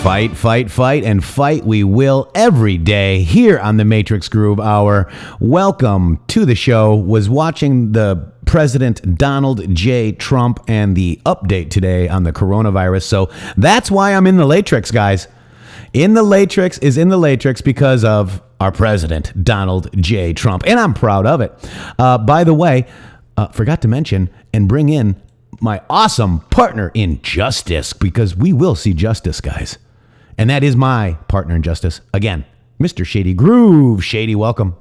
Fight, fight, fight, and fight we will every day here on the Matrixxx Groove Hour. Welcome to the show. Was watching the President Donald J. Trump and the update today on the coronavirus. So that's why I'm in the Matrixxx, guys. In the Matrixxx is in the Matrixxx because of our President Donald J. Trump. And I'm proud of it. By the way, forgot to mention and bring in my awesome partner in justice, because we will see justice, guys. And that is my partner in justice. Again, Mr. Shady Groove. Shady, welcome.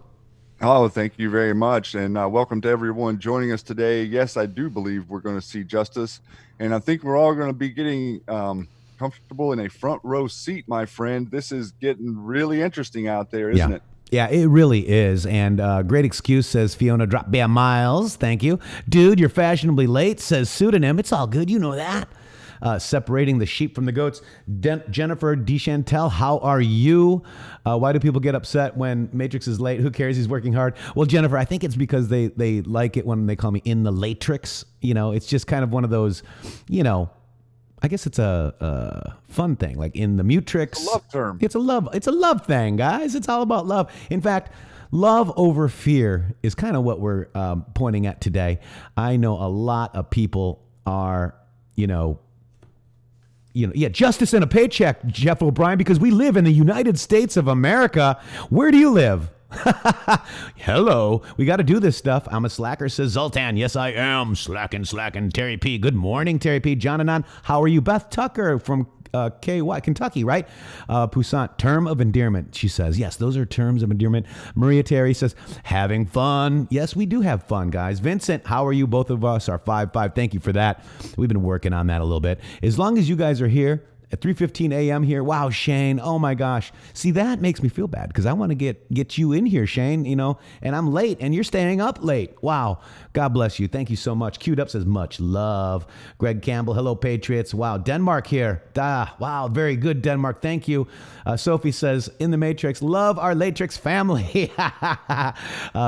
Oh, thank you very much. And welcome to everyone joining us today. Yes, I do believe we're going to see justice. And I think we're all going to be getting comfortable in a front row seat, my friend. This is getting really interesting out there, isn't it? Yeah, it really is. And great excuse, says Fiona Drop Bear Miles. Thank you. Dude, you're fashionably late, says Pseudonym. It's all good. You know that. Separating the sheep from the goats. Jennifer DeChantel, how are you? Why do people get upset when Matrixxx is late? Who cares? He's working hard. Well, Jennifer, I think it's because they like it when they call me in the Matrixxx. You know, it's just kind of one of those, you know, I guess it's a fun thing, like in the Matrixxx. It's a love term. It's a love thing, guys. It's all about love. In fact, love over fear is kind of what we're pointing at today. I know a lot of people are, justice and a paycheck, Jeff O'Brien, because we live in the United States of America. Where do you live? Hello. We got to do this stuff. I'm a slacker, says Zoltan. Yes, I am. Slacking. Terry P. Good morning, Terry P. John Anon. How are you? Beth Tucker from KY, Kentucky, right? Poussant, term of endearment, she says. Yes, those are terms of endearment. Maria Terry says, having fun. Yes, we do have fun, guys. Vincent, how are you? Both of us are 5'5". Thank you for that. We've been working on that a little bit. As long as you guys are here at 3:15 a.m. here. Wow, Shane. Oh my gosh. See, that makes me feel bad because I want to get you in here, Shane, and I'm late and you're staying up late. Wow. God bless you. Thank you so much. Queued up says much love. Greg Campbell. Hello, Patriots. Wow. Denmark here. Wow. Very good, Denmark. Thank you. Sophie says, in the Matrixxx, love our Matrixxx family.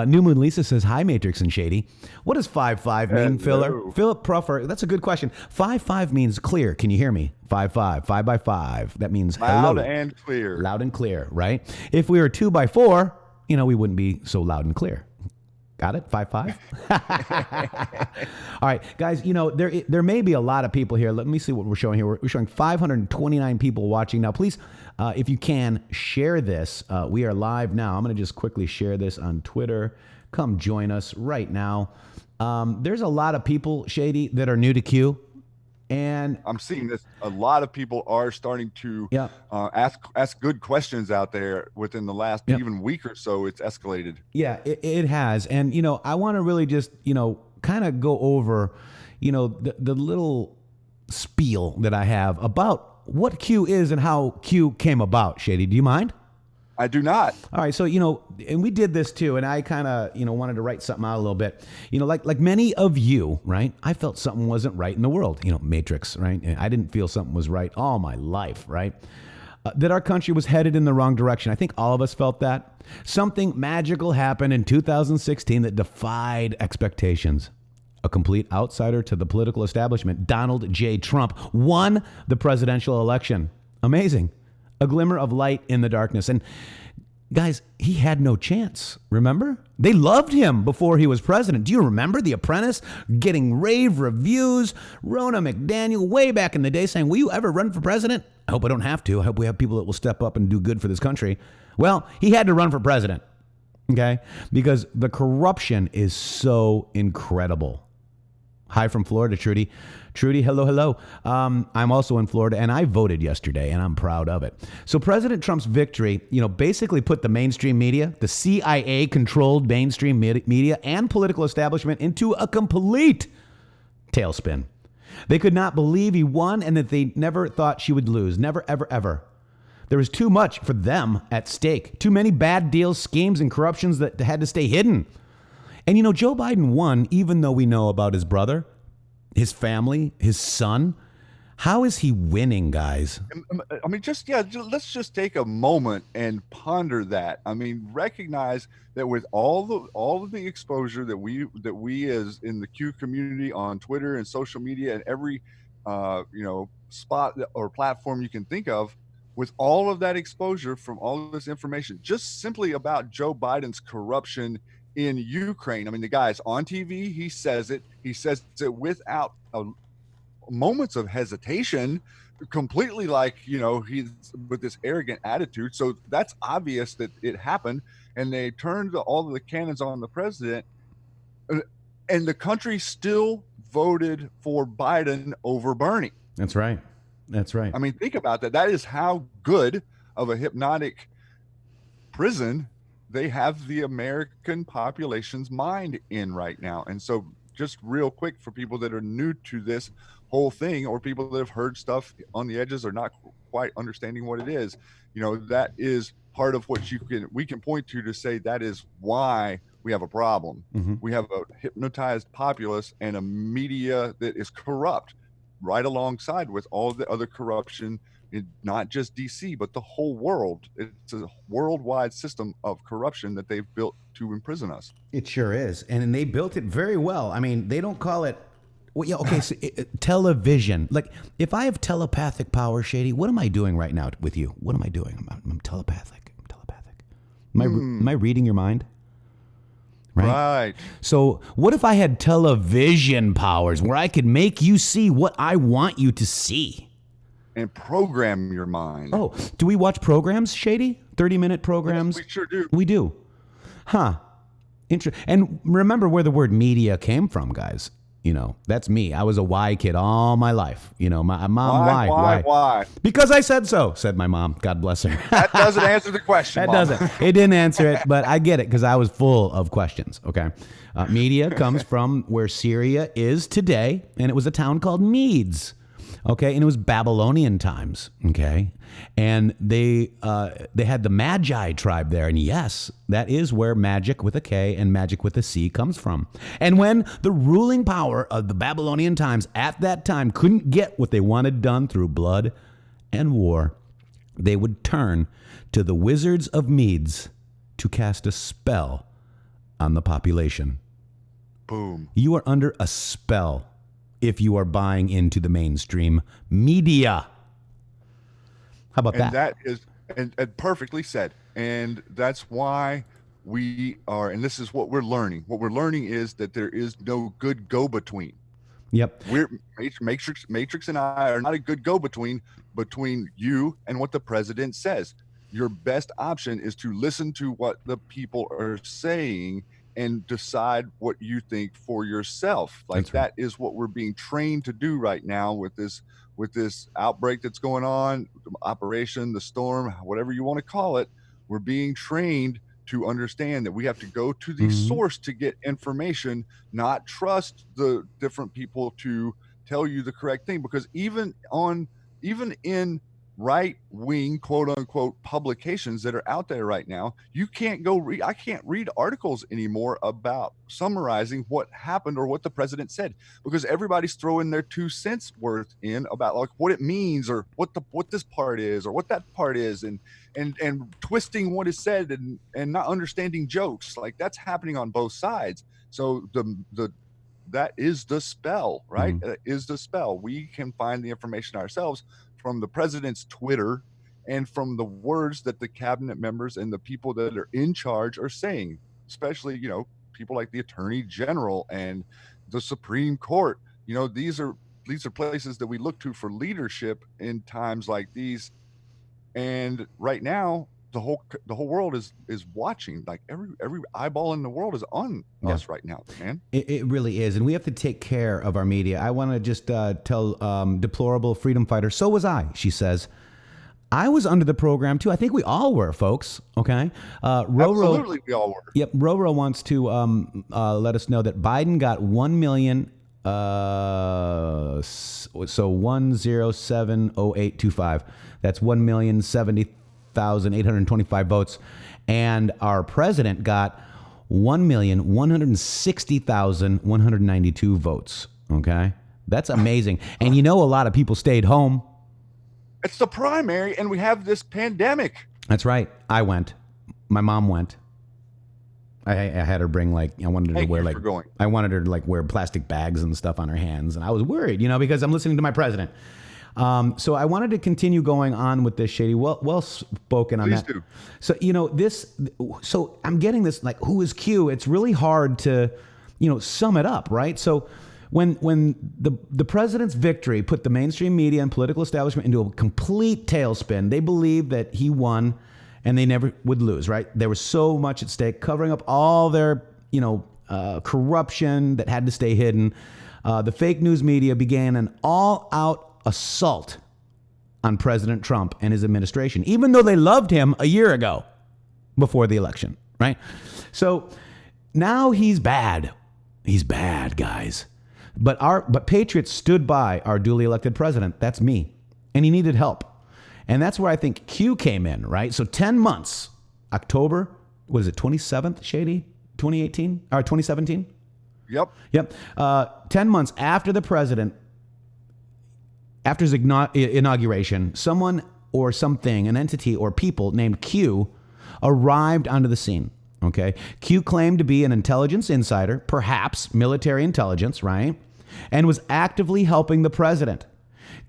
New Moon Lisa says, hi, Matrixxx and Shady. What does 5'5" mean, Filler? Philip Pruffer. That's a good question. 5'5" means clear. Can you hear me? 5'5", 5x5. That means loud hello. And clear. Loud and clear, right? If we were 2x4, we wouldn't be so loud and clear. Got it? 5'5". All right, guys. There may be a lot of people here. Let me see what we're showing here. We're showing 529 people watching now. Please, if you can, share this. We are live now. I'm going to just quickly share this on Twitter. Come join us right now. There's a lot of people, Shady, that are new to Q. And I'm seeing this. A lot of people are starting to ask good questions out there within the last even week or so. It's escalated. Yeah, it has. And, I want to really just, kind of go over, the little spiel that I have about what Q is and how Q came about. Shady, do you mind? I do not. All right. So, and we did this too. And I kind of, wanted to write something out a little bit, like many of you, right? I felt something wasn't right in the world, Matrixxx, right? And I didn't feel something was right all my life, right? That our country was headed in the wrong direction. I think all of us felt that. Something magical happened in 2016 that defied expectations. A complete outsider to the political establishment, Donald J. Trump, won the presidential election. Amazing. A glimmer of light in the darkness. And guys, he had no chance. Remember? They loved him before he was president. Do you remember The Apprentice getting rave reviews? Rona McDaniel way back in the day saying, will you ever run for president? I hope I don't have to. I hope we have people that will step up and do good for this country. Well, he had to run for president, okay? Because the corruption is so incredible. Hi from Florida, Trudy. Trudy, hello. I'm also in Florida, and I voted yesterday, and I'm proud of it. So President Trump's victory, basically put the mainstream media, the CIA-controlled mainstream media and political establishment into a complete tailspin. They could not believe he won and that they never thought she would lose. Never, ever, ever. There was too much for them at stake. Too many bad deals, schemes, and corruptions that had to stay hidden. And Joe Biden won even though we know about his brother, his family, his son. How is he winning, guys? I mean, let's just take a moment and ponder that. I mean, recognize that with all of the exposure that we as in the Q community on Twitter and social media and every spot or platform you can think of, with all of that exposure from all of this information, just simply about Joe Biden's corruption in Ukraine. I mean, the guy's on TV. He says it without moments of hesitation, completely like, he's with this arrogant attitude. So that's obvious that it happened. And they turned all of the cannons on the president, and the country still voted for Biden over Bernie. That's right. That's right. I mean, think about that. That is how good of a hypnotic prison they have the American population's mind in right now. And so just real quick, for people that are new to this whole thing, or people that have heard stuff on the edges or not quite understanding what it is, that is part of what we can point to say that is why we have a problem. Mm-hmm. We have a hypnotized populace and a media that is corrupt, right alongside with all the other corruption in not just DC, but the whole world. It's a worldwide system of corruption that they've built to imprison us. It sure is. And they built it very well. I mean, they don't call it, well, yeah, okay, so television. Like, if I have telepathic power, Shady, what am I doing right now with you? What am I doing? I'm telepathic. Am I reading your mind? Right. So what if I had television powers where I could make you see what I want you to see? And program your mind. Oh, do we watch programs, Shady? 30-minute programs? Yes, we sure do. We do. Huh. And remember where the word media came from, guys. That's me. I was a why kid all my life. My mom, why? Because I said so, said my mom. God bless her. That doesn't answer the question, That Mom. doesn't. It didn't answer it, but I get it because I was full of questions, okay? Media comes from where Syria is today, and it was a town called Medes, okay? And it was Babylonian times, okay? And they had the Magi tribe there, and yes, that is where magic with a K and magic with a C comes from. And when the ruling power of the Babylonian times at that time couldn't get what they wanted done through blood and war, they would turn to the wizards of Medes to cast a spell on the population. Boom. You are under a spell if you are buying into the mainstream media. How about that? And that is and perfectly said. And that's why we are, and this is what we're learning. What we're learning is that there is no good go-between. Yep. Matrixxx and I are not a good go-between between you and what the president says. Your best option is to listen to what the people are saying and decide what you think for yourself. Like, that is what we're being trained to do right now with this outbreak that's going on, Operation the Storm, whatever you want to call it. We're being trained to understand that we have to go to the source to get information, not trust the different people to tell you the correct thing. Because even in right-wing, quote-unquote, publications that are out there right now, you can't go read. I can't read articles anymore about summarizing what happened or what the president said, because everybody's throwing their 2 cents worth in about like what it means or what this part is or what that part is, and twisting what is said and not understanding jokes. Like, that's happening on both sides. So that is the spell, right? That is the spell. We can find the information ourselves from the president's Twitter and from the words that the cabinet members and the people that are in charge are saying, especially, people like the Attorney General and the Supreme Court. These are places that we look to for leadership in times like these. And right now, the whole world is watching. Like, every eyeball in the world is on us right now, man. It really is. And we have to take care of our media. I want to just tell deplorable freedom fighter, so was I, she says. I was under the program too. I think we all were, folks. Okay. Absolutely, we all were. Yep. Roro wants to let us know that Biden got 1 million. So 1070825. That's 1,070,825 votes, and our president got 1,160,192 votes. Okay, that's amazing. And a lot of people stayed home. It's the primary, and we have this pandemic. That's right. I went. My mom went. I had her bring I wanted her to wear plastic bags and stuff on her hands, and I was worried, because I'm listening to my president. So I wanted to continue going on with this, Shady. Well spoken on Please that. do. So, so I'm getting this, like, who is Q? It's really hard to, sum it up, right? So when the president's victory put the mainstream media and political establishment into a complete tailspin, they believed that he won and they never would lose, right? There was so much at stake, covering up all their, corruption that had to stay hidden. The fake news media began an all-out assault on President Trump and his administration, even though they loved him a year ago before the election, right? So now he's bad. He's bad, guys. But Patriots stood by our duly elected president. That's me. And he needed help. And that's where I think Q came in, right? So 10 months, October, what is it, 27th, Shady? 2018 or 2017? Yep. 10 months after the president, after his inauguration, someone or something, an entity or people named Q arrived onto the scene. Okay. Q claimed to be an intelligence insider, perhaps military intelligence, right? And was actively helping the president.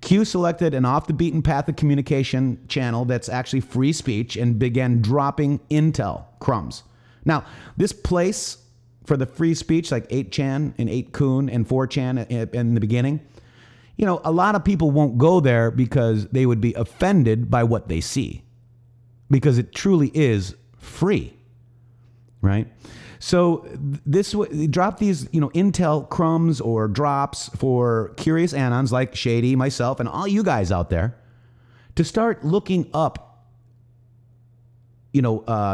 Q selected an off the beaten path of communication channel that's actually free speech and began dropping intel crumbs. Now, this place for the free speech, like 8chan and 8kun and 4chan in the beginning, a lot of people won't go there because they would be offended by what they see, because it truly is free, right? So drop these, intel crumbs or drops for curious anons like Shady, myself, and all you guys out there to start looking up,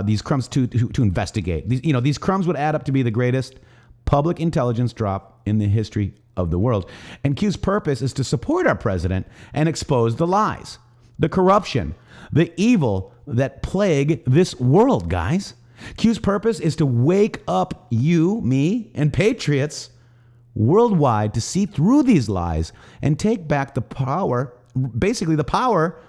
these crumbs to investigate. These crumbs would add up to be the greatest public intelligence drop in the history of the world. And Q's purpose is to support our president and expose the lies, the corruption, the evil that plague this world, guys. Q's purpose is to wake up you, me, and patriots worldwide to see through these lies and take back the power, basically the power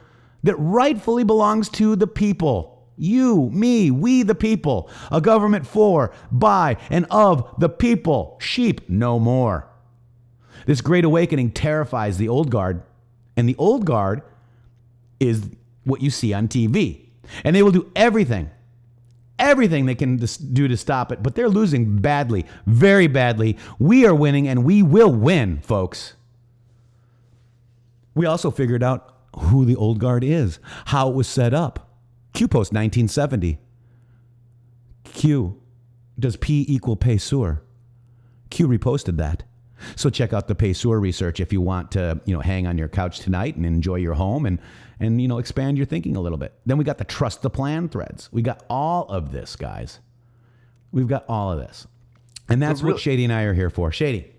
that rightfully belongs to the people. You, me, we the people. A government for, by, and of the people. Sheep no more. This great awakening terrifies the old guard, and the old guard is what you see on TV. And they will do everything they can do to stop it, but they're losing badly, very badly. We are winning, and we will win, folks. We also figured out who the old guard is, how it was set up. Q post 1970. Q, does P equal Paysur? Q reposted that. So check out the Paysur research if you want to, hang on your couch tonight and enjoy your home and expand your thinking a little bit. Then we got the Trust the Plan threads. We got all of this, guys. We've got all of this. And that's what Shady and I are here for. Shady.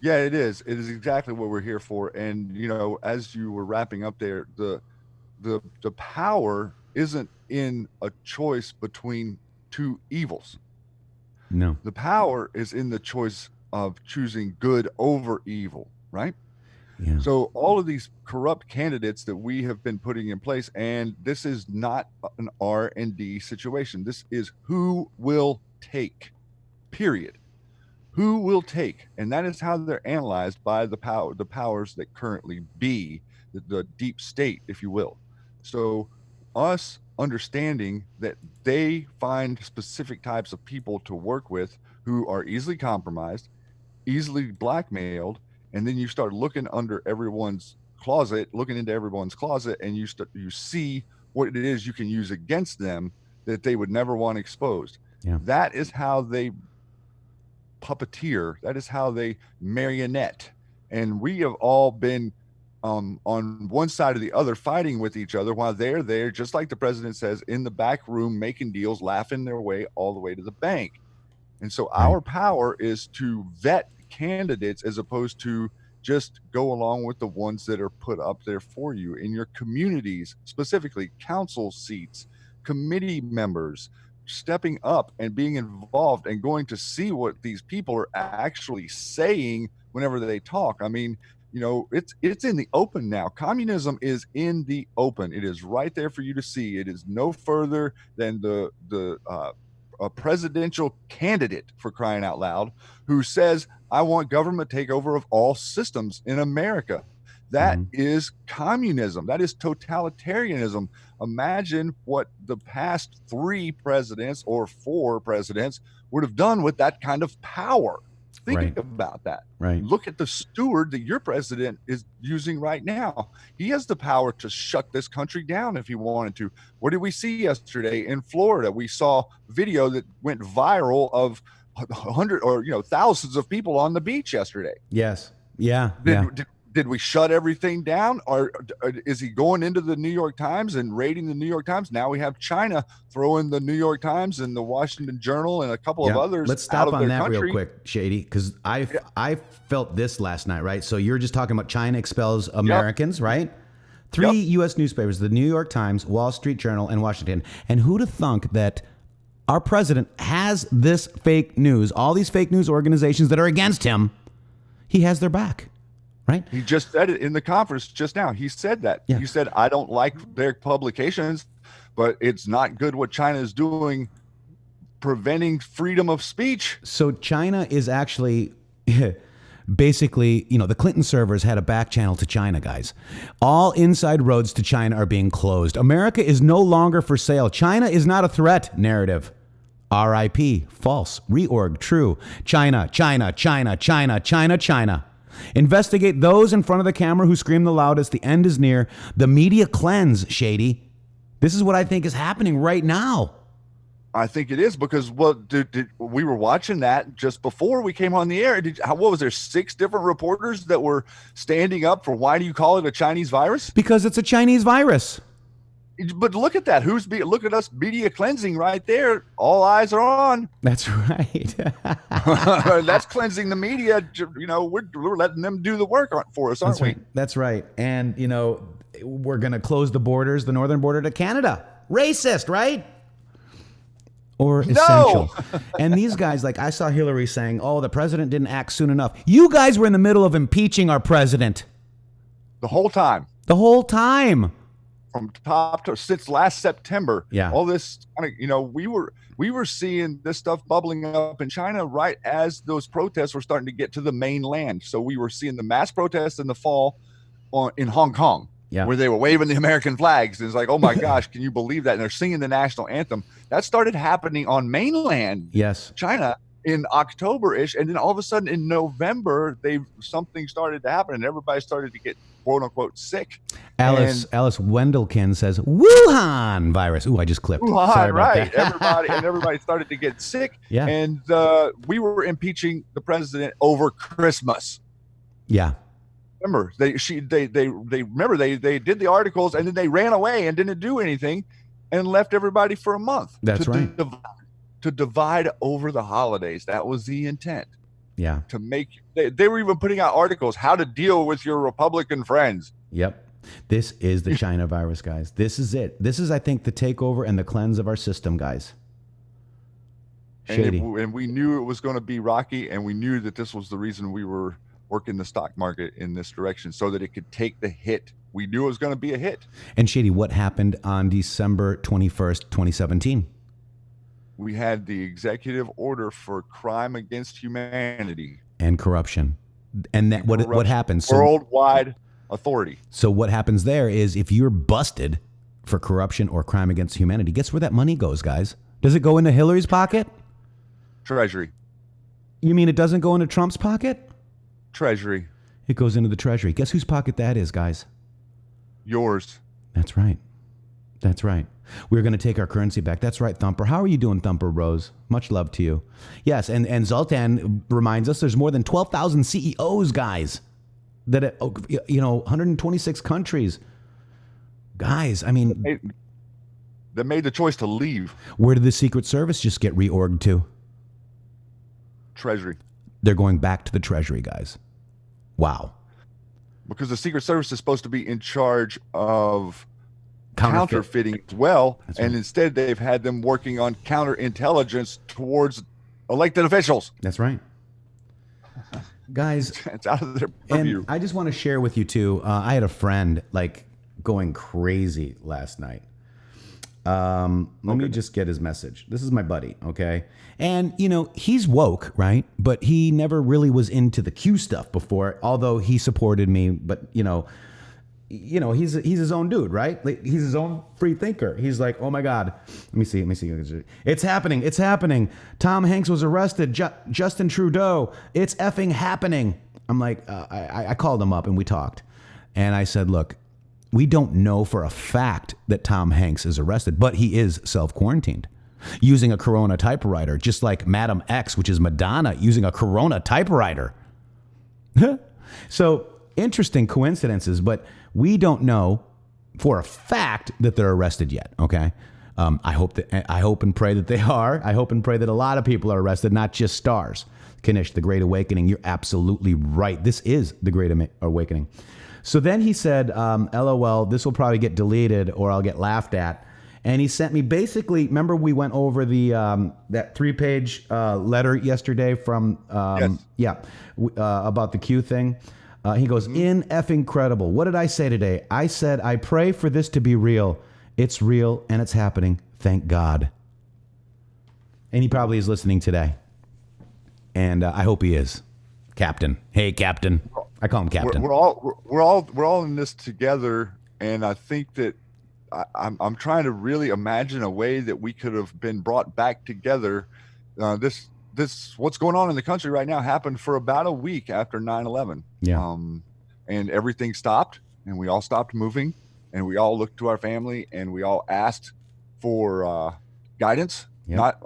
Yeah, it is. It is exactly what we're here for. And, as you were wrapping up there, the power isn't in a choice between two evils. No. The power is in the choice of choosing good over evil, right? Yeah. So all of these corrupt candidates that we have been putting in place, and this is not an R&D situation. This is who will take, period. Who will take, and that is how they're analyzed by the powers that currently be, the deep state, if you will. So us understanding that they find specific types of people to work with who are easily compromised, easily blackmailed, and then you start looking into everyone's closet, and you see what it is you can use against them that they would never want exposed. Yeah. That is how they puppeteer. That is how they marionette. And we have all been on one side or the other fighting with each other while they're there, just like the president says, in the back room making deals, laughing their way all the way to the bank. And so our power is to vet candidates as opposed to just go along with the ones that are put up there for you in your communities, specifically council seats, committee members, stepping up and being involved and going to see what these people are actually saying whenever they talk. I mean, it's in the open now. Communism is in the open. It is right there for you to see. It is no further than a presidential candidate, for crying out loud, who says, I want government takeover of all systems in America. That is communism. That is totalitarianism. Imagine what the past 3 presidents or 4 presidents would have done with that kind of power. Think about that. Look at the steward that your president is using right now. He has the power to shut this country down if he wanted to. What did we see yesterday in Florida? We saw video that went viral of 100 or thousands of people on the beach yesterday. Yes. Yeah. Did we shut everything down, or is he going into the New York Times and raiding the New York Times? Now we have China throwing the New York Times and the Washington Journal and a couple of others. Let's stop on that real quick, Shady, because I felt this last night, right? So you're just talking about China expels Americans, right? 3 U.S. newspapers, the New York Times, Wall Street Journal, and Washington. And who'd have thunk that our president has this fake news, all these fake news organizations that are against him, he has their back. Right. He just said it in the conference just now. He said that. He said, I don't like their publications, but it's not good what China is doing, preventing freedom of speech. So China is actually basically, the Clinton servers had a back channel to China, guys. All inside roads to China are being closed. America is no longer for sale. China is not a threat narrative. RIP, false, reorg, true. China, China, China, China, China, China. Investigate those in front of the camera who scream the loudest. The end is near. The media cleanse, Shady. This is what I think is happening right now. I think it is because we were watching that just before we came on the air. What was there? 6 different reporters that were standing up for why do you call it a Chinese virus? Because it's a Chinese virus. But look at that. Look at us media cleansing right there. All eyes are on. That's right. That's cleansing the media. We're letting them do the work for us, aren't we? That's right. And, we're going to close the borders, the northern border to Canada. Racist, right? Or essential. And these guys, like I saw Hillary saying, the president didn't act soon enough. You guys were in the middle of impeaching our president. The whole time. From top to since last September. All this we were seeing this stuff bubbling up in China right as those protests were starting to get to the mainland. So we were seeing the mass protests in the fall in Hong Kong, where they were waving the American flags. It's like, oh my gosh, can you believe that? And they're singing the national anthem. That started happening on mainland China in October-ish, and then all of a sudden in November, something started to happen, and everybody started to get quote unquote sick. Alice Wendelkin says Wuhan virus. Ooh, I just clipped. Wuhan, sorry about right? That. everybody started to get sick. Yeah. And we were impeaching the president over Christmas. Yeah. Remember, they did the articles and then they ran away and didn't do anything and left everybody for a month. That's right. To divide over the holidays. That was the intent. Yeah. To make they were even putting out articles how to deal with your Republican friends. Yep. This is the China virus, guys. This is it. This is, I think, the takeover and the cleanse of our system, guys. Shady. And we knew it was going to be rocky, and we knew that this was the reason we were working the stock market in this direction so that it could take the hit. We knew it was going to be a hit. And Shady, what happened on December 21st, 2017? We had the executive order for crime against humanity and corruption. And that what happens? Worldwide authority. So what happens there is if you're busted for corruption or crime against humanity, guess where that money goes, guys? Does it go into Hillary's pocket? Treasury. You mean it doesn't go into Trump's pocket? Treasury. It goes into the Treasury. Guess whose pocket that is, guys? Yours. That's right. That's right. We're going to take our currency back. That's right, Thumper. How are you doing, Thumper Rose? Much love to you. Yes, and Zoltan reminds us there's more than 12,000 CEOs, guys, that, 126 countries. Guys, I mean... They made the choice to leave. Where did the Secret Service just get reorged to? Treasury. They're going back to the Treasury, guys. Wow. Because the Secret Service is supposed to be in charge of counterfeiting as well, and instead they've had them working on counterintelligence towards elected officials. That's right. Guys, it's out of their purview. And I just want to share with you too, I had a friend going crazy last night. Let me just get his message. This is my buddy, okay? And, he's woke, right? But he never really was into the Q stuff before, although he supported me. But, he's his own dude, right? Like, he's his own free thinker. He's like, oh, my God. Let me see. It's happening. Tom Hanks was arrested. Justin Trudeau. It's effing happening. I'm like, I called him up and we talked. And I said, look, we don't know for a fact that Tom Hanks is arrested, but he is self-quarantined using a Corona typewriter, just like Madam X, which is Madonna, using a Corona typewriter. So interesting coincidences, but we don't know for a fact that they're arrested yet. Okay. I hope and pray that they are. I hope and pray that a lot of people are arrested, not just stars. Kanish, the Great Awakening. You're absolutely right. This is the Great Awakening. So then he said, LOL, this will probably get deleted or I'll get laughed at. And he sent me basically, remember we went over the that 3-page letter yesterday from, about the Q thing. He goes, in effing credible. What did I say today? I said, I pray for this to be real. It's real and it's happening. Thank God. And he probably is listening today. And I hope he is. Captain. Hey, Captain. I call him Captain. We're all in this together, and I think that I'm trying to really imagine a way that we could have been brought back together. This what's going on in the country right now happened for about a week after 9/11. Yeah. And everything stopped, and we all stopped moving, and we all looked to our family, and we all asked for guidance. Yep.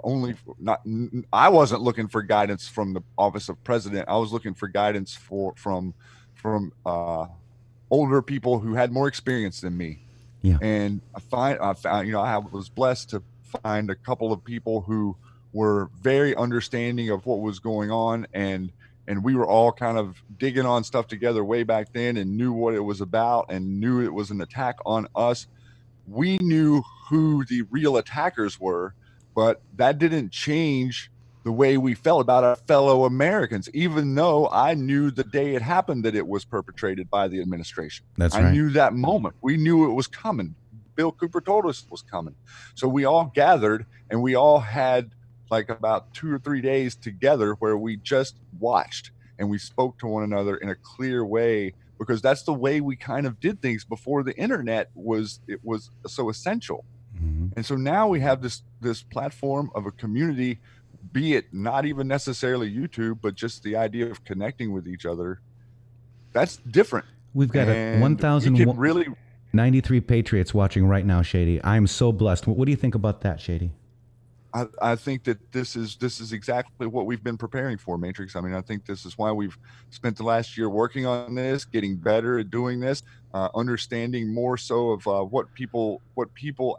I wasn't looking for guidance from the office of president. I was looking for guidance from older people who had more experience than me. Yeah. And I found, I was blessed to find a couple of people who were very understanding of what was going on. And we were all kind of digging on stuff together way back then and knew what it was about and knew it was an attack on us. We knew who the real attackers were, but that didn't change the way we felt about our fellow Americans, even though I knew the day it happened that it was perpetrated by the administration. That's right. I knew that moment. We knew it was coming. Bill Cooper told us it was coming. So we all gathered and we all had like about 2 or 3 days together where we just watched and we spoke to one another in a clear way, because that's the way we kind of did things before the internet was so essential. Mm-hmm. And so now we have this platform of a community, be it not even necessarily YouTube, but just the idea of connecting with each other. That's different. We've got 1,093 Patriots watching right now, Shady. I am so blessed. What do you think about that, Shady? I think that this is exactly what we've been preparing for, Matrixxx. I mean, I think this is why we've spent the last year working on this, getting better at doing this, understanding more so of what people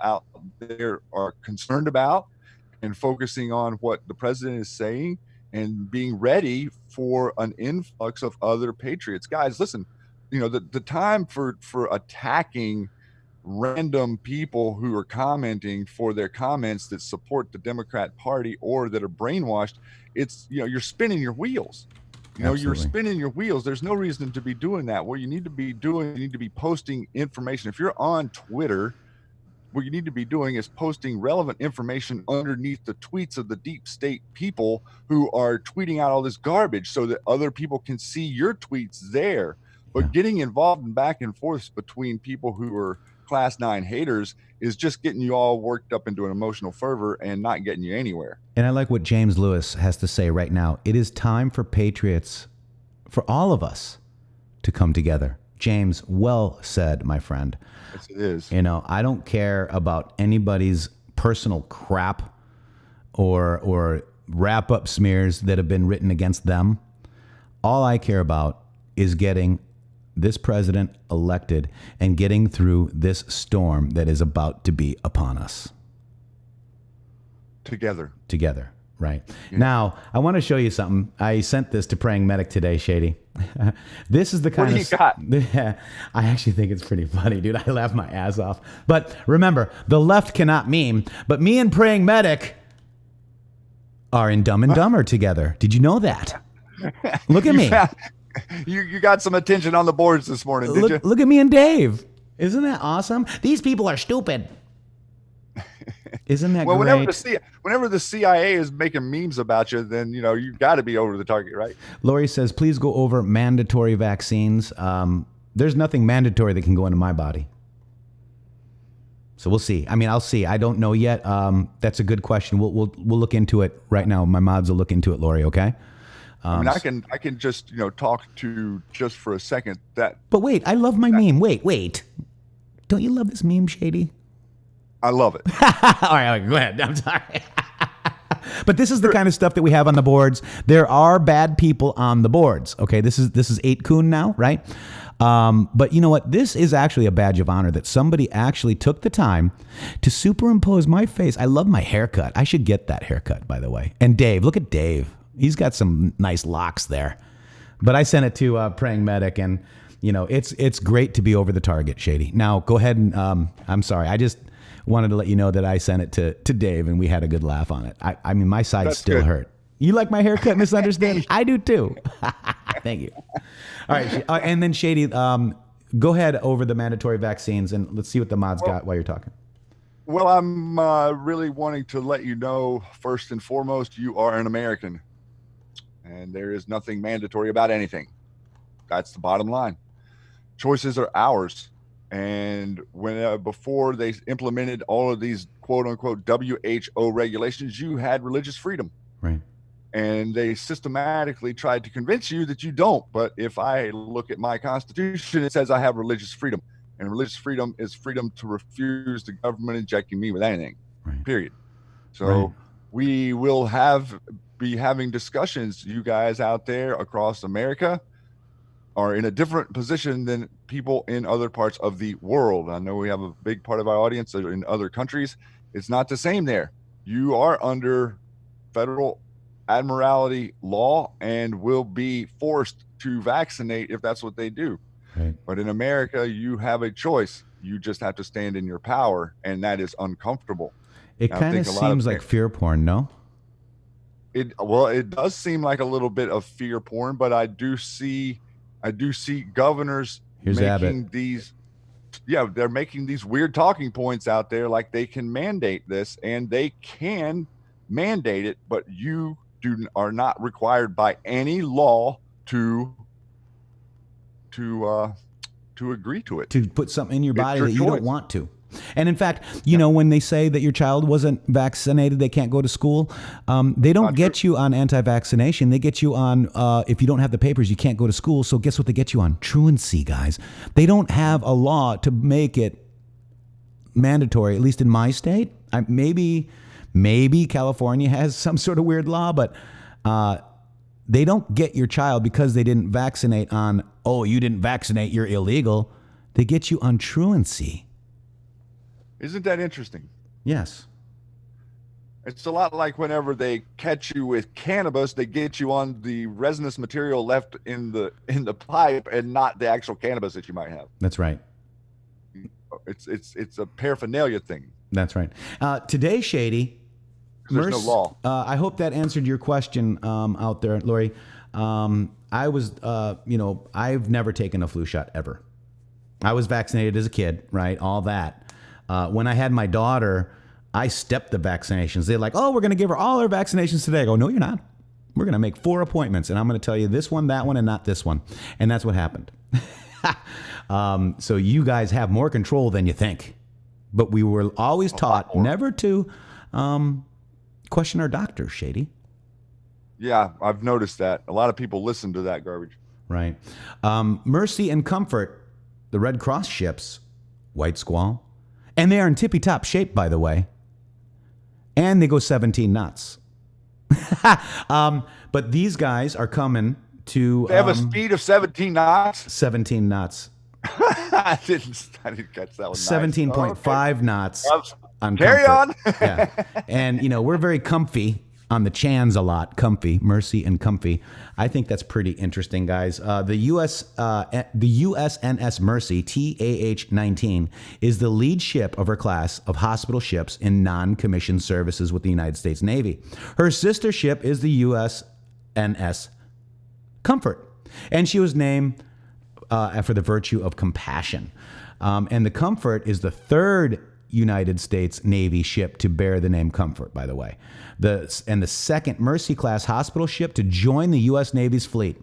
out there are concerned about, and focusing on what the president is saying, and being ready for an influx of other patriots. Guys, listen, the time for attacking random people who are commenting for their comments that support the Democrat Party or that are brainwashed, it's, you're spinning your wheels. You're spinning your wheels. There's no reason to be doing that. What you need to be doing, you need to be posting information. If you're on Twitter, what you need to be doing is posting relevant information underneath the tweets of the deep state people who are tweeting out all this garbage so that other people can see your tweets there. But getting involved in back and forth between people who are class 9 haters is just getting you all worked up into an emotional fervor and not getting you anywhere. And I like what James Lewis has to say right now. It is time for Patriots, for all of us, to come together. James, well said, my friend. Yes, it is. I don't care about anybody's personal crap or wrap-up smears that have been written against them. All I care about is getting this president elected and getting through this storm that is about to be upon us. Together, right? Yeah. Now, I want to show you something. I sent this to Praying Medic today, Shady. This is the kind of... What do you got? I actually think it's pretty funny, dude. I laugh my ass off. But remember, the left cannot meme, but me and Praying Medic are in Dumb and Dumber together. Did you know that? Look at me. You got some attention on the boards this morning, did you? Look at me and Dave. Isn't that awesome? These people are stupid. Isn't that Well, great? whenever the CIA is making memes about you, then you've got to be over the target, right? Lori says, please go over mandatory vaccines. There's nothing mandatory that can go into my body. So we'll see. I mean, I'll see. I don't know yet. That's a good question. We'll look into it right now. My mods will look into it, Lori. Okay. I mean, I can just talk to just for a second that. But wait, I love my meme. Wait. Don't you love this meme, Shady? I love it. All right, go ahead. I'm sorry. But this is the kind of stuff that we have on the boards. There are bad people on the boards. Okay, this is 8 Coon now, right? But you know what? This is actually a badge of honor that somebody actually took the time to superimpose my face. I love my haircut. I should get that haircut, by the way. And Dave, look at Dave. He's got some nice locks there. But I sent it to Praying Medic, and it's great to be over the target, Shady. Now go ahead and I'm sorry. I just wanted to let you know that I sent it to Dave, and we had a good laugh on it. I mean, my side still hurt. You like my haircut, misunderstanding? I do too. Thank you. All right, and then Shady, go ahead over the mandatory vaccines, and let's see what the mods got while you're talking. Well, I'm really wanting to let you know, first and foremost, you are an American, and there is nothing mandatory about anything. That's the bottom line. Choices are ours. And when before they implemented all of these quote unquote WHO regulations, you had religious freedom. Right. And they systematically tried to convince you that you don't. But if I look at my Constitution, it says I have religious freedom. And religious freedom is freedom to refuse the government injecting me with anything, right. Period. So we will be having discussions, you guys out there across America are in a different position than people in other parts of the world. I know we have a big part of our audience in other countries. It's not the same there. You are under federal admiralty law and will be forced to vaccinate if that's what they do. Right. But in America, you have a choice. You just have to stand in your power, and that is uncomfortable. It kind of seems like fear porn, no? It does seem like a little bit of fear porn, but I do see governors making these, they're making these weird talking points out there, like they can mandate this, and they can mandate it, but you are not required by any law to agree to it. To put something in your body that you don't want to. And in fact, when they say that your child wasn't vaccinated, they can't go to school. They don't get you on anti-vaccination. They get you on, if you don't have the papers, you can't go to school. So guess what they get you on? Truancy, guys. They don't have a law to make it mandatory, at least in my state. Maybe California has some sort of weird law, but they don't get your child because they didn't vaccinate on, you didn't vaccinate, you're illegal. They get you on truancy. Isn't that interesting? Yes. It's a lot like whenever they catch you with cannabis, they get you on the resinous material left in the pipe and not the actual cannabis that you might have. That's right. It's a paraphernalia thing. That's right. Today, Shady, there's no law. I hope that answered your question out there, Lori. I've never taken a flu shot ever. I was vaccinated as a kid, right? All that. When I had my daughter, I stepped the vaccinations. They're like, we're going to give her all our vaccinations today. I go, no, you're not. We're going to make 4 appointments, and I'm going to tell you this one, that one, and not this one. And that's what happened. So you guys have more control than you think. But we were always taught never to question our doctors, Shady. Yeah, I've noticed that. A lot of people listen to that garbage. Right. Mercy and Comfort, the Red Cross ships, White Squall. And they are in tippy-top shape, by the way. And they go 17 knots. But these guys are coming to... They have a speed of 17 knots? 17 knots. I didn't catch that one. 17.5 knots. On Carry Comfort. on. Yeah. And, we're very comfy on the Chans a lot. Comfy. Mercy and Comfy. I think that's pretty interesting, guys. The USNS Mercy, TAH-19, is the lead ship of her class of hospital ships in non-commissioned services with the United States Navy. Her sister ship is the USNS Comfort, and she was named for the virtue of compassion. And the Comfort is the third United States Navy ship to bear the name Comfort, by the way. The second Mercy class hospital ship to join the U.S. Navy's fleet.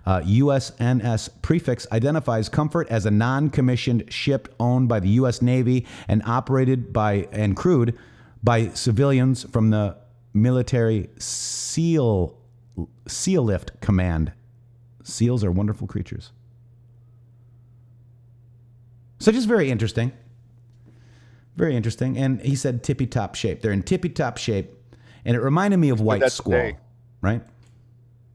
USNS Prefix identifies Comfort as a non-commissioned ship owned by the U.S. Navy and operated by and crewed by civilians from the military SEAL Lift Command. Seals are wonderful creatures. So just very interesting. Very interesting. And he said tippy-top shape. They're in tippy-top shape. And it reminded me of White Squall, right?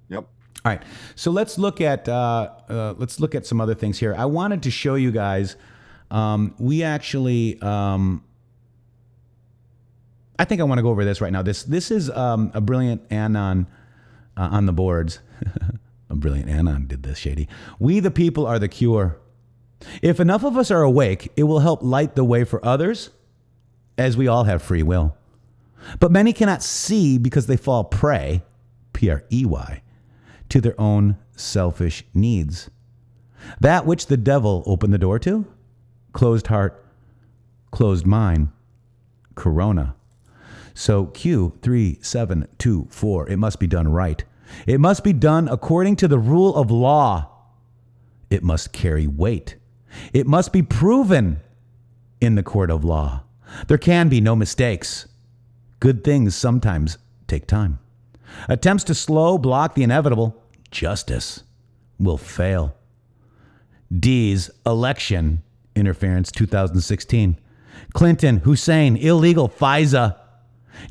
Yep. All right. So let's look at some other things here. I wanted to show you guys. We actually, I think I want to go over this right now. This is a brilliant anon on the boards. A brilliant anon did this, Shady. We the people are the cure. If enough of us are awake, it will help light the way for others, as we all have free will. But many cannot see because they fall prey, Prey, to their own selfish needs. That which the devil opened the door to, closed heart, closed mind, Corona. So Q3724, it must be done right. It must be done according to the rule of law. It must carry weight. It must be proven in the court of law. There can be no mistakes. Good things sometimes take time. Attempts to block the inevitable, justice, will fail. D's election interference 2016. Clinton, Hussein, illegal FISA.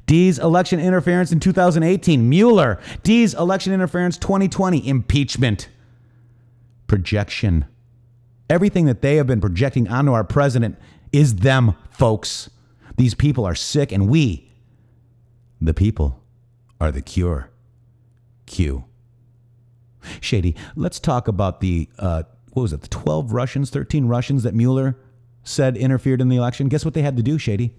D's election interference in 2018. Mueller. D's election interference 2020. Impeachment. Projection. Everything that they have been projecting onto our president is them, folks. These people are sick, and we, the people, are the cure. Q. Shady, let's talk about the, the 13 Russians that Mueller said interfered in the election. Guess what they had to do, Shady?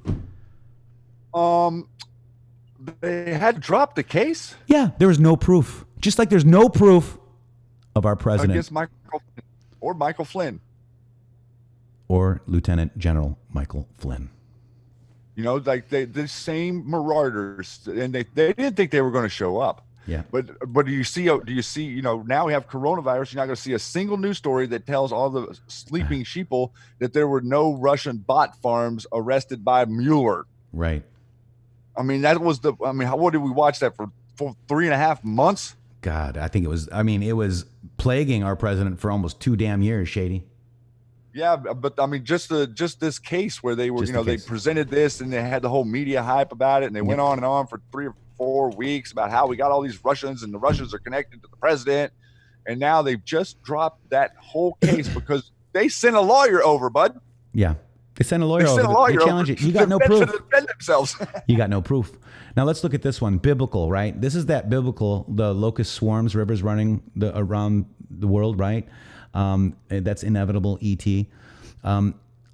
They had to drop the case? Yeah, there was no proof. Just like there's no proof of our president. Against Michael Flynn. Or Lieutenant General Michael Flynn. You know, like the same marauders, and they didn't think they were going to show up. Yeah. But do you see, you know, now we have coronavirus. You're not going to see a single news story that tells all the sleeping sheeple that there were no Russian bot farms arrested by Mueller. Right. I mean, what did we watch that for 3.5 months? God, it was plaguing our president for almost 2 damn years, Shady. Yeah, but I mean, just this case where they were, they presented this and they had the whole media hype about it, and they went on and on for 3 or 4 weeks about how we got all these Russians and the Russians are connected to the president, and now they've just dropped that whole case because they sent a lawyer over, bud. Yeah, they sent a lawyer over. They challenge it. You got no proof. To defend themselves. You got no proof. Now let's look at this one. Biblical, right? This is that biblical. The locust swarms, rivers running around the world, right? That's inevitable. E.T.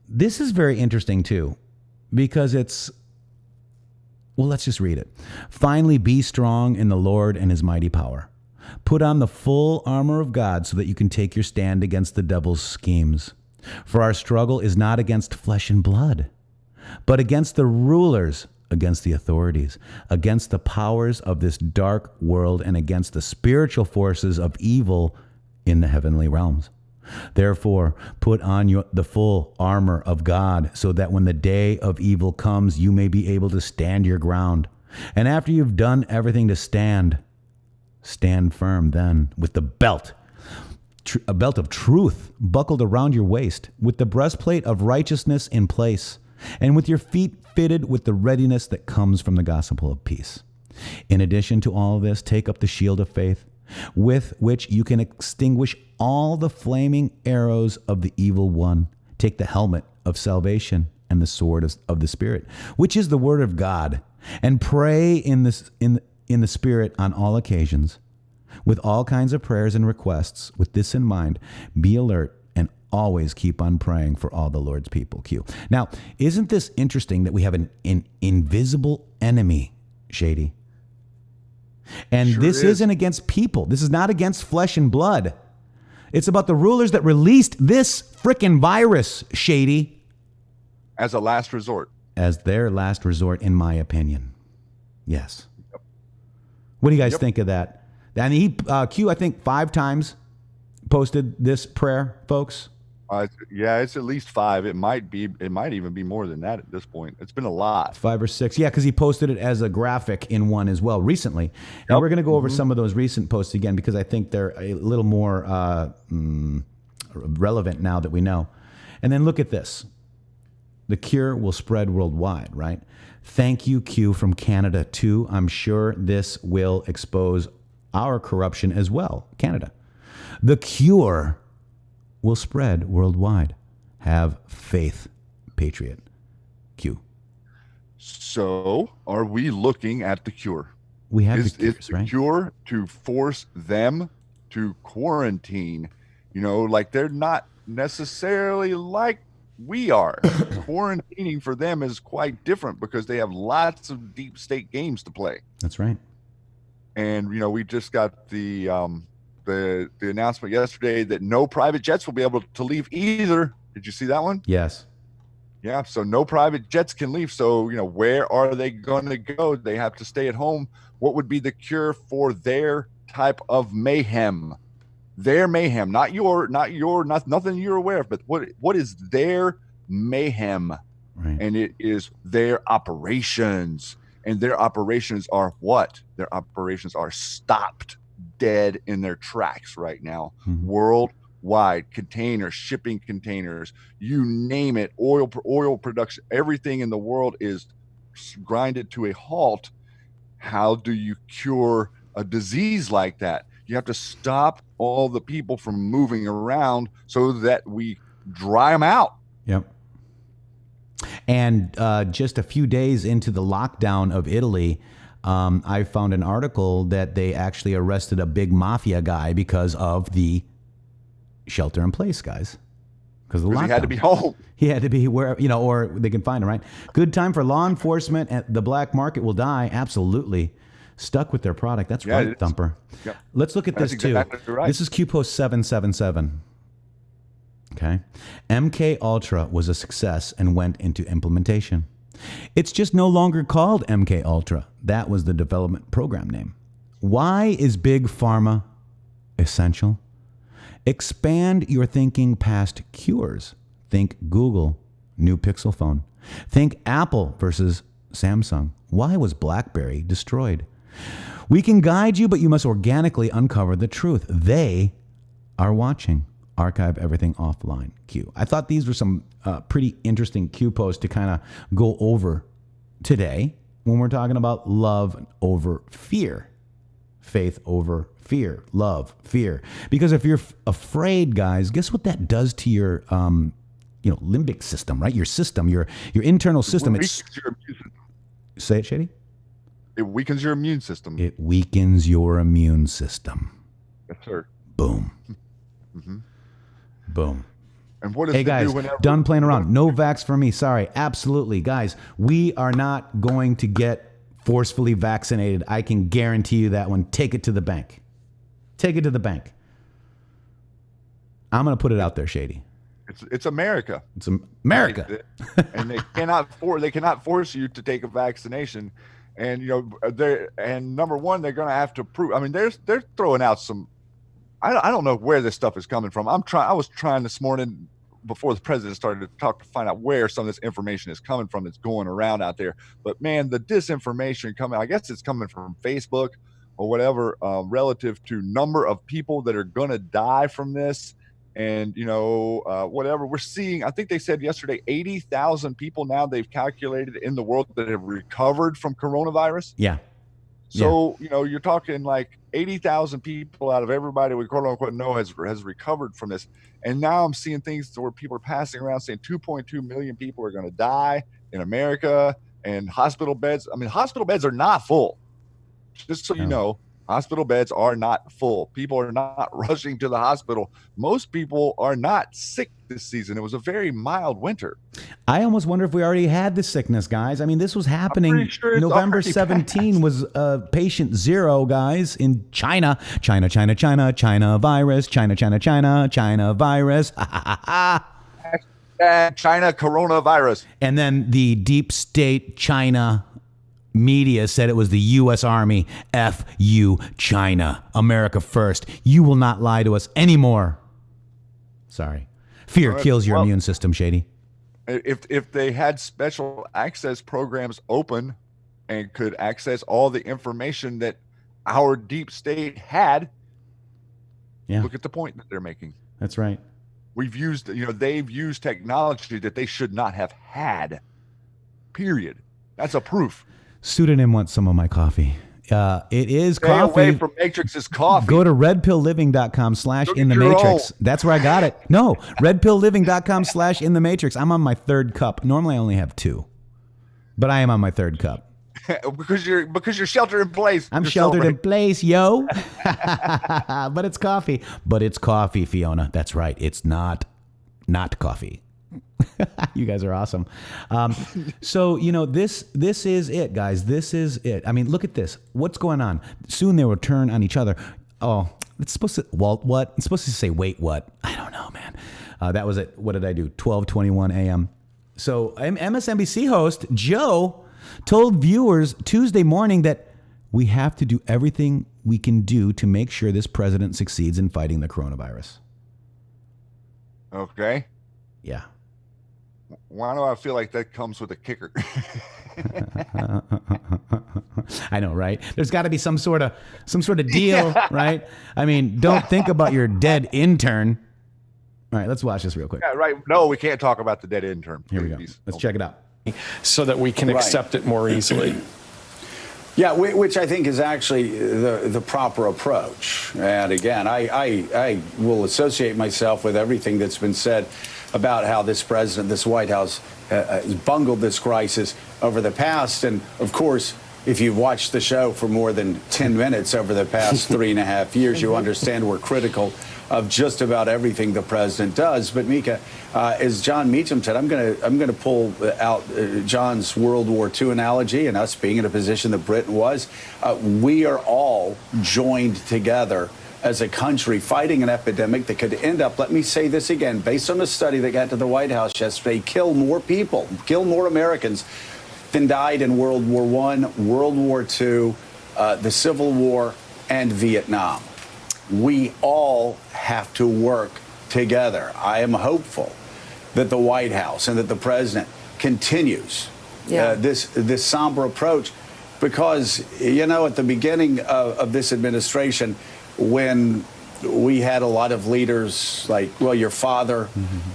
This is very interesting too, because let's just read it. Finally, be strong in the Lord and his mighty power. Put on the full armor of God so that you can take your stand against the devil's schemes. For our struggle is not against flesh and blood, but against the rulers, against the authorities, against the powers of this dark world, and against the spiritual forces of evil in the heavenly realms. Therefore, put on the full armor of God so that when the day of evil comes, you may be able to stand your ground. And after you've done everything to stand firm then with the belt, a belt of truth buckled around your waist, with the breastplate of righteousness in place, and with your feet fitted with the readiness that comes from the gospel of peace. In addition to all this, take up the shield of faith, with which you can extinguish all the flaming arrows of the evil one. Take the helmet of salvation and the sword of the Spirit, which is the word of God, and pray in the Spirit on all occasions, with all kinds of prayers and requests. With this in mind, be alert and always keep on praying for all the Lord's people. Q. Now, isn't this interesting that we have an invisible enemy, Shady? And sure this isn't against people. This is not against flesh and blood. It's about the rulers that released this frickin' virus, Shady. As a last resort. as their last resort, in my opinion. Yes. What do you guys think of that? And Q, I think 5 times posted this prayer, folks. Yeah, it's at least 5. It might even be more than that at this point. It's been a lot. 5 or 6. Yeah, because he posted it as a graphic in one as well recently. And we're going to go over some of those recent posts again because I think they're a little more relevant now that we know. And then look at this. The cure will spread worldwide, right? Thank you, Q, from Canada, too. I'm sure this will expose our corruption as well. Canada. The cure will spread worldwide. Have faith, Patriot. Q. So, are we looking at the cure? We have is the the cure to force them to quarantine? Like they're not necessarily like we are. Quarantining for them is quite different because they have lots of deep state games to play. That's right. And we just got the announcement yesterday that no private jets will be able to leave either. Did you see that one? Yes. Yeah. So no private jets can leave. So, where are they going to go? They have to stay at home. What would be the cure for their type of mayhem? Their mayhem, not nothing you're aware of, but what is their mayhem? Right. And it is their operations. And their operations are what? Their operations are stopped dead in their tracks right now. Mm-hmm. Worldwide, shipping containers, you name it, oil production, everything in the world is grinded to a halt. How do you cure a disease like that? You have to stop all the people from moving around so that we dry them out. Yep. And just a few days into the lockdown of Italy, I found an article that they actually arrested a big mafia guy because of the shelter in place, guys. Because he had to be home. He had to be where, or they can find him, right? Good time for law enforcement. The black market will die. Absolutely. Stuck with their product. That's right, Thumper. Yep. Let's look at this exactly too. Right. This is Q Post 777. Okay. MK Ultra was a success and went into implementation. It's just no longer called MK Ultra. That was the development program name. Why is Big Pharma essential? Expand your thinking past cures. Think Google, new Pixel phone. Think Apple versus Samsung. Why was BlackBerry destroyed? We can guide you, but you must organically uncover the truth. They are watching. Archive everything offline. Q. I thought these were some pretty interesting Q posts to kind of go over today when we're talking about love over fear, faith over fear, love, fear. Because if you're afraid, guys, guess what that does to your limbic system, right? Your system, your internal system. Say it, Shady. It weakens your immune system. It weakens your immune system. Yes, sir. Boom. Mm-hmm. Boom. And what does hey guys, done playing around. No vax for me. Sorry. Absolutely. Guys, we are not going to get forcefully vaccinated. I can guarantee you that one. Take it to the bank. Take it to the bank. I'm going to put it out there, Shady. It's America. It's America. And they cannot force you to take a vaccination. And number one, they're going to have to prove. I mean, they're throwing out some. I don't know where this stuff is coming from. I was trying this morning before the president started to talk to find out where some of this information is coming from that's going around out there. But man, the disinformation coming, I guess it's coming from Facebook or whatever, relative to number of people that are going to die from this. And, whatever we're seeing, I think they said yesterday, 80,000 people now they've calculated in the world that have recovered from coronavirus. Yeah. So, you're talking like 80,000 people out of everybody we quote unquote know has recovered from this. And now I'm seeing things where people are passing around saying 2.2 million people are going to die in America, and hospital beds. I mean, hospital beds are not full. Just so you know, hospital beds are not full. People are not rushing to the hospital. Most people are not sick this season. It was a very mild winter. I almost wonder if we already had this sickness, guys. I mean, this was happening. Sure November 17 was patient 0, guys, in China. China virus. China virus. China coronavirus. And then the deep state China media said it was the U.S. Army. F you, China. America first. You will not lie to us anymore. Sorry. Fear kills your immune system, Shady. If they had special access programs open and could access all the information that our deep state had, look at the point that they're making. That's right. They've used technology that they should not have had. Period. That's a proof. Pseudonym wants some of my coffee. It is Stay coffee. away from Matrixx's coffee. Go to redpillliving.com/intheMatrixx. That's where I got it. No, redpillliving.com/intheMatrixx. I'm on my third cup. Normally I only have 2, but I am on my third cup. because you're sheltered in place. I'm sheltered in place, yo. But it's coffee. But it's coffee, Fiona. That's right. It's not coffee. You guys are awesome. So, this is it, guys. This is it. I mean, look at this. What's going on? Soon they will turn on each other. Oh, it's supposed to, what? It's supposed to say, wait, what? I don't know, man. That was it. What did I do? 12:21 a.m. So MSNBC host Joe told viewers Tuesday morning that we have to do everything we can do to make sure this president succeeds in fighting the coronavirus. Okay. Yeah. Why do I feel like that comes with a kicker? I know, right? There's got to be some sort of deal, right? I mean, don't think about your dead intern. All right, let's watch this real quick. Yeah, right. No, we can't talk about the dead intern. Here we go. Let's check it out. So that we can accept it more easily. Yeah, which I think is actually the proper approach. And again, I will associate myself with everything that's been said about how this president, this White House, has bungled this crisis over the past. And of course, if you've watched the show for more than 10 minutes over the past 3.5 years, you understand we're critical of just about everything the president does. But Mika, as John Meacham said, I'm going to pull out John's World War II analogy, and us being in a position that Britain was. We are all joined together as a country fighting an epidemic that could end up, let me say this again, based on a study that got to the White House yesterday, kill more people, kill more Americans than died in World War I, World War II, the Civil War, and Vietnam. We all have to work together. I am hopeful that the White House and that the president continues this somber approach, because, at the beginning of this administration, when we had a lot of leaders like, your father,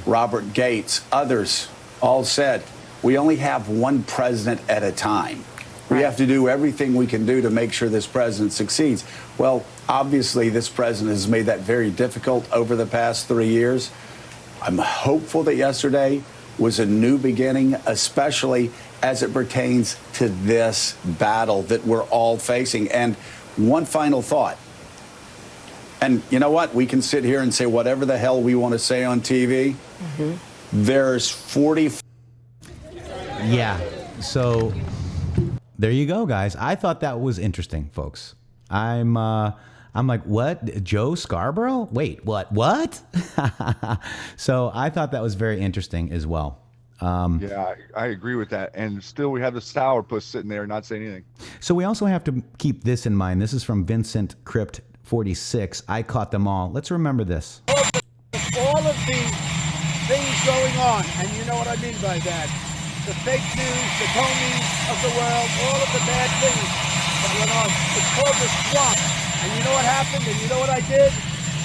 Robert Gates, others all said, we only have one president at a time. We have to do everything we can do to make sure this president succeeds. Well, obviously, this president has made that very difficult over the past 3 years. I'm hopeful that yesterday was a new beginning, especially as it pertains to this battle that we're all facing. And one final thought. And you know what? We can sit here and say whatever the hell we want to say on TV. There's 40. Yeah. So there you go, guys. I thought that was interesting, folks. I'm like, what? Joe Scarborough? Wait, what? So I thought that was very interesting as well. Yeah, I agree with that. And still we have the sourpuss sitting there not saying anything. So we also have to keep this in mind. This is from Vincent Crypt 46. I caught them all. Let's remember this. All of the things going on, and you know what I mean by that. The fake news, the Coneys of the world, all of the bad things that went on. It's called the swamp. And you know what happened? And you know what I did?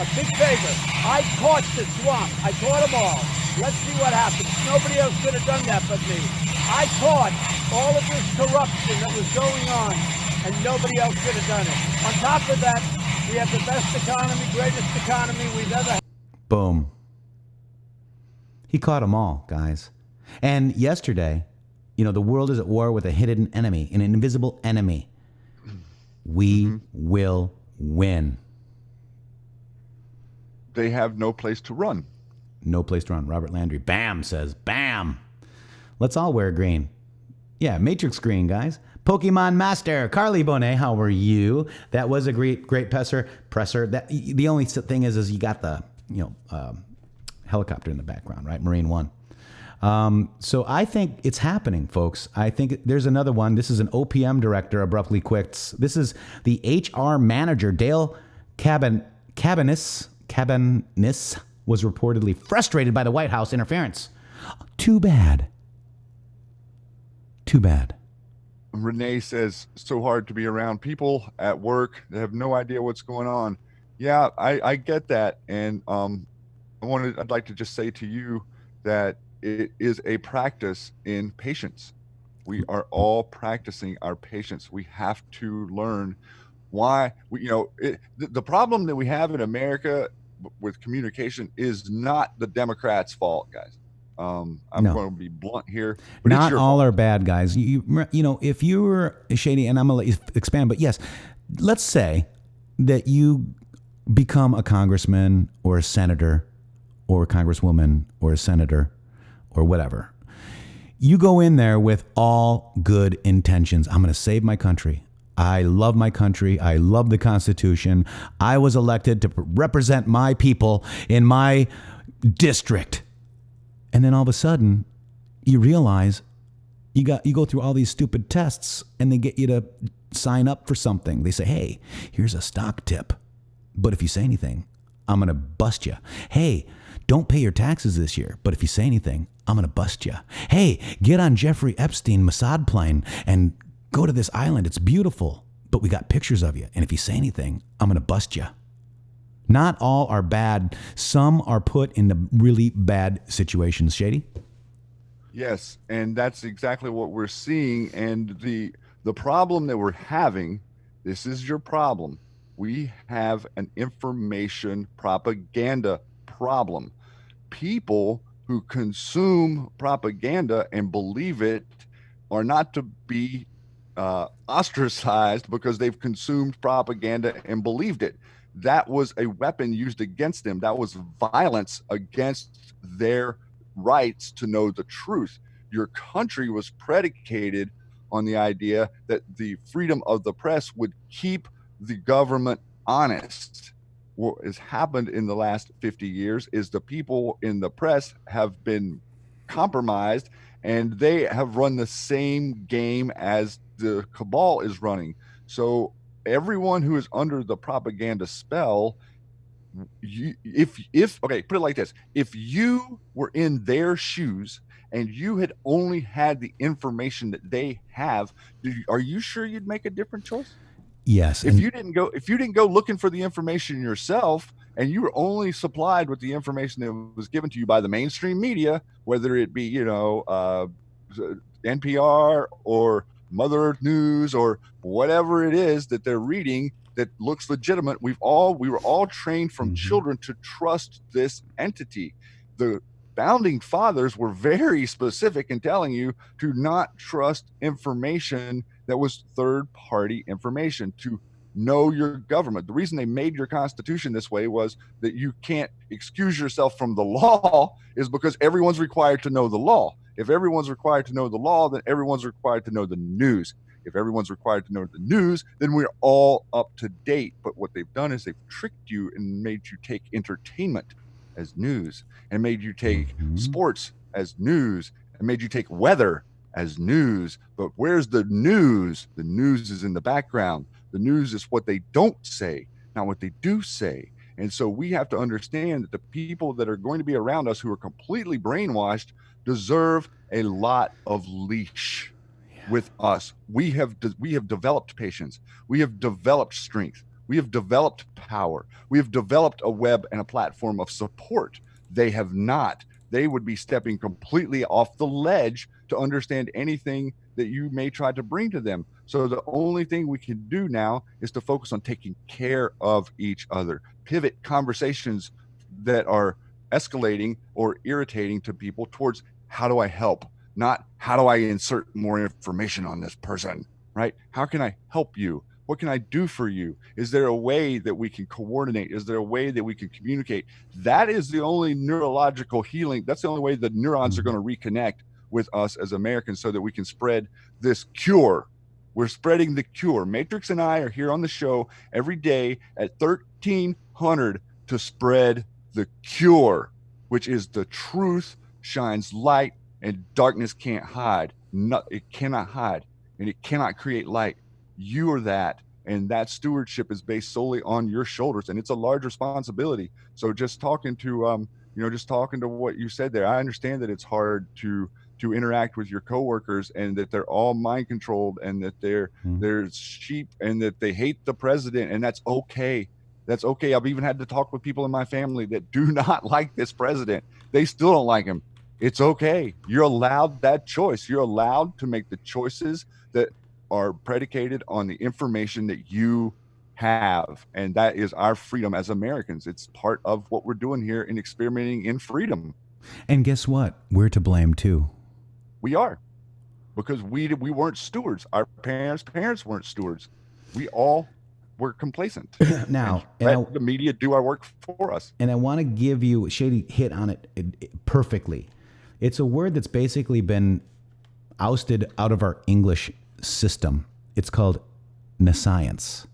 A big favor. I caught the swamp. I caught them all. Let's see what happens. Nobody else could have done that but me. I caught all of this corruption that was going on, and nobody else could have done it. On top of that, we have the best economy, greatest economy we've ever had. Boom. He caught them all, guys. And yesterday, the world is at war with a hidden enemy, an invisible enemy. We will win. They have no place to run. No place to run. Robert Landry, bam, says, bam. Let's all wear green. Yeah, Matrixxx green, guys. Pokemon Master, Carly Bonet, how are you? That was a great presser. That the only thing is you got the helicopter in the background, right? Marine One. So I think it's happening, folks. I think there's another one. This is an OPM director abruptly quits. This is the HR manager, Dale Cabanis was reportedly frustrated by the White House interference. Too bad. Too bad. Renee says, so hard to be around people at work that have no idea what's going on. Yeah, I get that. And I'd like to just say to you that it is a practice in patience. We are all practicing our patience. We have to learn why the problem that we have in America with communication is not the Democrats' fault, guys. I'm going to be blunt here. But not all fault. are bad guys. You know, if you were Shady, and I'm going to let you expand, but yes, let's say that you become a congressman or a senator or a congresswoman or a senator or whatever. You go in there with all good intentions. I'm going to save my country. I love my country. I love the Constitution. I was elected to represent my people in my district. And then all of a sudden, you realize you go through all these stupid tests and they get you to sign up for something. They say, hey, here's a stock tip. But if you say anything, I'm going to bust you. Hey, don't pay your taxes this year. But if you say anything, I'm going to bust you. Hey, get on Jeffrey Epstein Mossad plane and go to this island. It's beautiful. But we got pictures of you. And if you say anything, I'm going to bust you. Not all are bad. Some are put into really bad situations. Shady? Yes, and that's exactly what we're seeing. And the problem that we're having, this is your problem. We have an information propaganda problem. People who consume propaganda and believe it are not to be ostracized because they've consumed propaganda and believed it. That was a weapon used against them. That was violence against their rights to know the truth. Your country was predicated on the idea that the freedom of the press would keep the government honest. What has happened in the last 50 years is the people in the press have been compromised, and they have run the same game as the cabal is running. So everyone who is under the propaganda spell, okay, put it like this: if you were in their shoes and you had only had the information that they have, are you sure you'd make a different choice? Yes. If you didn't go looking for the information yourself, and you were only supplied with the information that was given to you by the mainstream media, whether it be NPR or Mother Earth News or whatever it is that they're reading that looks legitimate, we were all trained from children to trust this entity. The founding fathers were very specific in telling you to not trust information that was third-party information, to know your government. The reason they made your Constitution this way was that you can't excuse yourself from the law, is because everyone's required to know the law. If everyone's required to know the law, then everyone's required to know the news. If everyone's required to know the news, then we're all up to date. But what they've done is they've tricked you and made you take entertainment as news, and made you take sports as news, and made you take weather as news. But where's the news? The news is in the background. The news is what they don't say, not what they do say. And so we have to understand that the people that are going to be around us who are completely brainwashed deserve a lot of leash with us. We have developed patience. We have developed strength. We have developed power. We have developed a web and a platform of support. They have not. They would be stepping completely off the ledge to understand anything that you may try to bring to them. So the only thing we can do now is to focus on taking care of each other. Pivot conversations that are escalating or irritating to people towards how do I help, not how do I insert more information on this person, right? How can I help you? What can I do for you? Is there a way that we can coordinate? Is there a way that we can communicate? That is the only neurological healing. That's the only way the neurons are going to reconnect with us as Americans, so that we can spread this cure. We're spreading the cure. Matrixxx and I are here on the show every day at 1300 to spread the cure, which is the truth shines light and darkness can't hide. No, it cannot hide, and it cannot create light. You are that, and that stewardship is based solely on your shoulders, and it's a large responsibility. So just talking to just talking to what you said there, I understand that it's hard to interact with your coworkers, and that they're all mind controlled, and that they're sheep, and that they hate the president, and that's okay. That's okay. I've even had to talk with people in my family that do not like this president. They still don't like him. It's okay. You're allowed that choice. You're allowed to make the choices that are predicated on the information that you have. And that is our freedom as Americans. It's part of what we're doing here in experimenting in freedom. And guess what? We're to blame too. We are, because we weren't stewards. Our parents weren't stewards. We all were complacent. Now, the media do our work for us. And I want to give you, Shady hit on it perfectly. It's a word that's basically been ousted out of our English system. It's called nescience.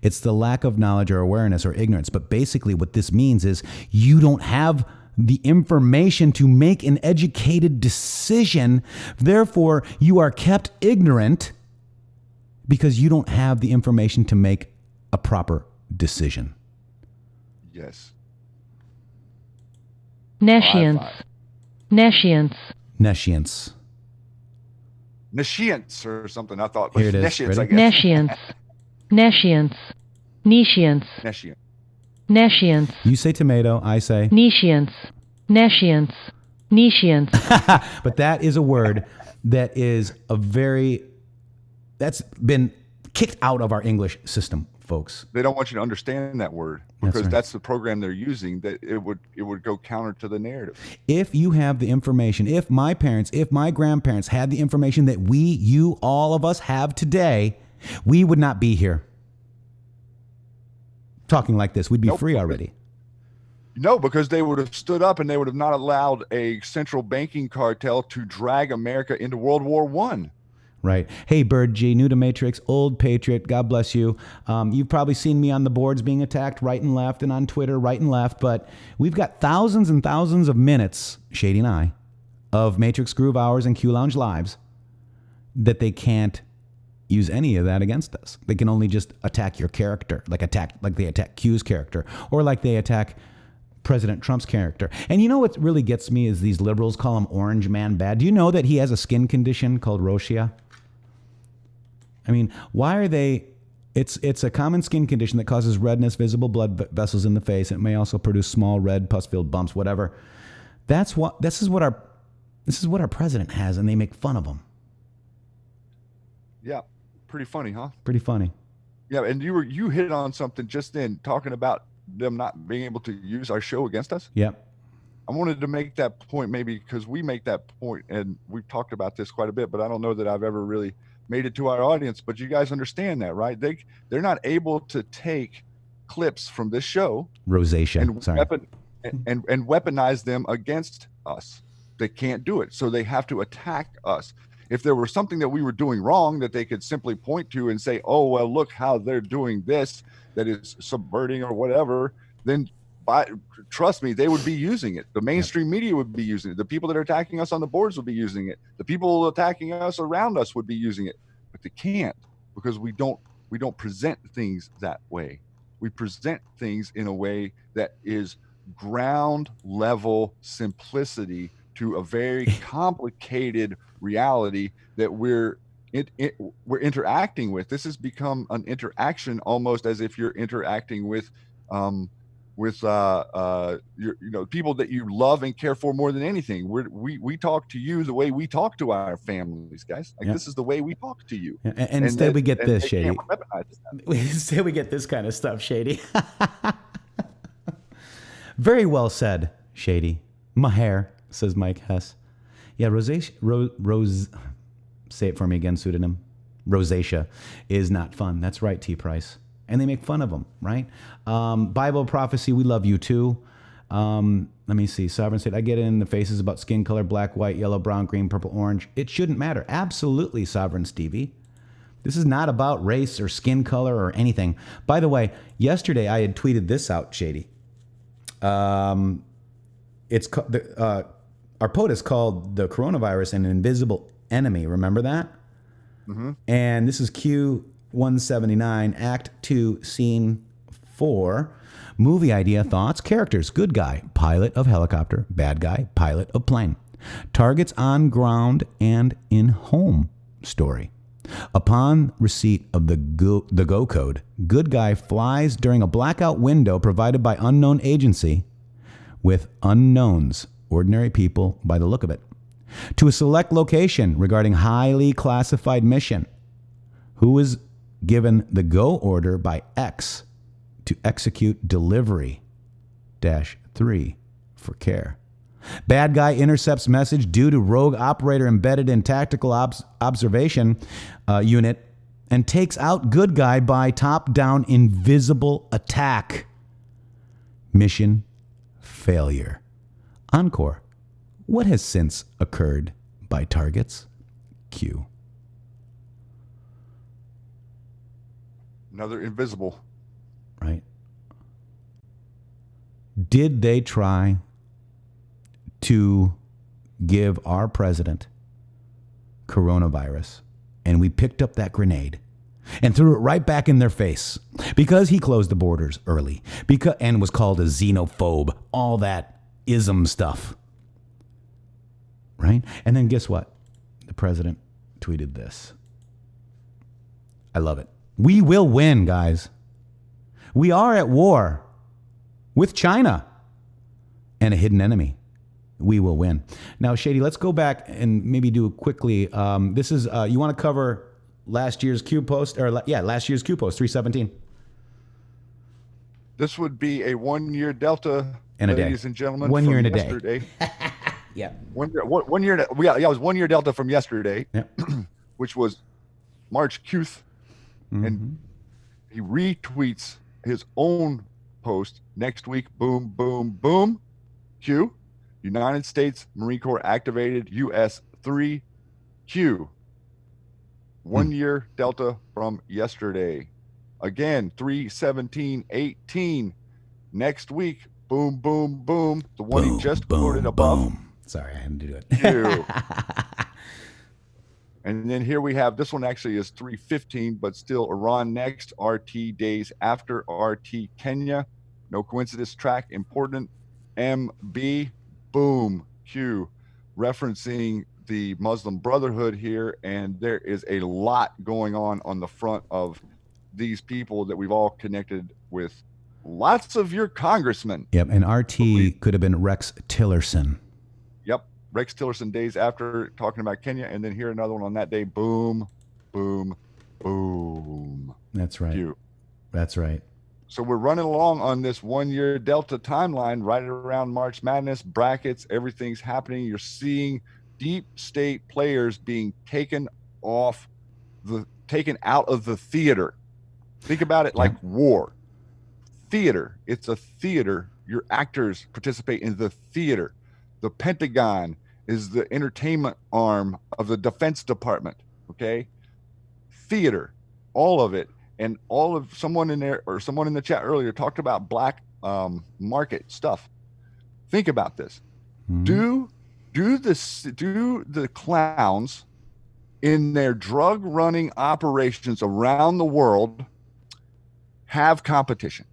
It's the lack of knowledge or awareness or ignorance. But basically what this means is you don't have the information to make an educated decision. Therefore, you are kept ignorant because you don't have the information to make a proper decision. Yes. Nescience. Nescience. Nescience. Nescience or something. I thought. Here it is. Nescience, I Ready? guess. Nescience. Nescience. Nescience. Nescience. Nescience. You say tomato, I say. Nescience. Nescience. Nescience. But that is a word that is that's been kicked out of our English system, folks. They don't want you to understand that word, because that's the program they're using, that it would go counter to the narrative. If you have the information, if my parents, if my grandparents had the information that you, all of us have today, we would not be here talking like this. We'd be free already. No, because they would have stood up and they would have not allowed a central banking cartel to drag America into World War I. Right. Hey, Bird G, new to Matrixxx, old patriot. God bless you. You've probably seen me on the boards being attacked right and left, and on Twitter right and left. But we've got thousands and thousands of minutes, Shady and I, of Matrixxx Groove Hours and Q Lounge Lives that they can't use any of that against us. They can only just attack your character, like they attack Q's character, or like they attack President Trump's character. And you know what really gets me is these liberals call him Orange Man Bad. Do you know that he has a skin condition called rosacea? I mean, why are they? It's a common skin condition that causes redness, visible blood vessels in the face. It may also produce small red pus-filled bumps, whatever. This is what our president has, and they make fun of him. Yeah, pretty funny, huh? Pretty funny. Yeah, and you hit on something just then, talking about them not being able to use our show against us. Yep. I wanted to make that point, maybe because we make that point, and we've talked about this quite a bit, but I don't know that I've ever really made it to our audience. But you guys understand that, right? They're not able to take clips from this show, rosacea, and weaponize them against us. They can't do it, so they have to attack us. If there were something that we were doing wrong that they could simply point to and say, oh, well, look how they're doing this, that is subverting or whatever, then trust me, they would be using it. The mainstream media would be using it. The people that are attacking us on the boards would be using it. The people attacking us around us would be using it. But they can't, because we don't present things that way. We present things in a way that is ground level simplicity to a very complicated reality that we're interacting with. This has become an interaction almost as if you're interacting with people that you love and care for more than anything. We talk to you the way we talk to our families, guys. This is the way we talk to you. And instead we get this, Shady. Instead we get this kind of stuff, Shady. Very well said, Shady. Maher, says Mike Hess. Yeah, rosacea. Say it for me again, pseudonym. Rosacea is not fun. That's right, T. Price. And they make fun of them, right? Bible prophecy, we love you too. Let me see. Sovereign State, I get it in the faces about skin color, black, white, yellow, brown, green, purple, orange. It shouldn't matter. Absolutely, Sovereign Stevie. This is not about race or skin color or anything. By the way, yesterday I had tweeted this out, Shady. our POTUS called the coronavirus an invisible enemy. Remember that? Mm-hmm. And this is Q179, Act 2, Scene 4. Movie idea, thoughts, characters. Good guy, pilot of helicopter. Bad guy, pilot of plane. Targets on ground and in home. Story. Upon receipt of the go code, good guy flies during a blackout window provided by unknown agency with unknowns, ordinary people by the look of it, to a select location regarding highly classified mission. Who is given the go order by X to execute delivery -3 for care. Bad guy intercepts message due to rogue operator embedded in tactical observation unit and takes out good guy by top-down invisible attack. Mission failure. Encore. What has since occurred by targets? Q. Another invisible. Right? Did they try to give our president coronavirus, and we picked up that grenade and threw it right back in their face because he closed the borders early and was called a xenophobe, all that ism stuff, right? And then guess what? The president tweeted this. I love it. We will win, guys. We are at war with China and a hidden enemy. We will win. Now, Shady, let's go back and maybe do it quickly. This is, you want to cover last year's Q post? Last year's Q post, 317. This would be a 1 year delta, and ladies and gentlemen. 1 year and a yesterday. day. Yeah. 1 year. One year. It was 1 year delta from yesterday, which was March Qth, and he retweets his own post next week. Boom, boom, boom. Q. United States Marine Corps activated US-3 Q. 1 year delta from yesterday. Again, 3/17/18. Next week, boom, boom, boom. The one he just quoted above. Boom. Sorry, I had to do it. Q. And then here we have, this one actually is 3/15, but still Iran next, RT days after, RT Kenya. No coincidence, track important. MB, boom, Q. Referencing the Muslim Brotherhood here, and there is a lot going on the front of these people that we've all connected with. Lots of your congressmen. Yep, and RT could have been Rex Tillerson. Yep, Rex Tillerson days after, talking about Kenya, and then here another one on that day. Boom, boom, boom. That's right. Q. That's right. So we're running along on this 1 year delta timeline right around March Madness, brackets, everything's happening. You're seeing deep state players being taken out of the theater. Think about it like war. Theater. It's a theater. Your actors participate in the theater. The Pentagon is the entertainment arm of the Defense Department. Okay. Theater. All of it. And all of someone in there or someone in the chat earlier talked about black market stuff. Think about this. Do the clowns in their drug running operations around the world have competition?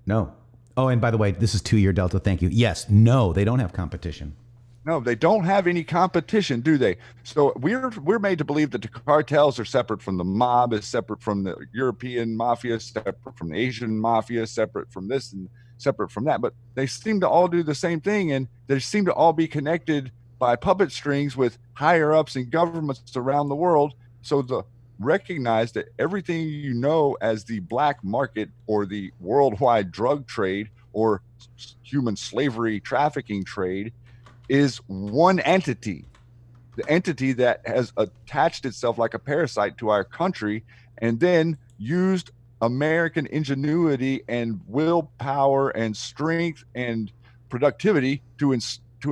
No. Oh, and by the way, this is 2 year delta. Thank you. Yes. No, they don't have competition. No, they don't have any competition, do they? So we're made to believe that the cartels are separate from the mob, is separate from the European mafia, separate from the Asian mafia, separate from this and separate from that. But they seem to all do the same thing, and they seem to all be connected by puppet strings with higher ups in governments around the world. So to recognize that everything you know as the black market or the worldwide drug trade or human slavery trafficking trade is one entity, the entity that has attached itself like a parasite to our country and then used American ingenuity and willpower and strength and productivity to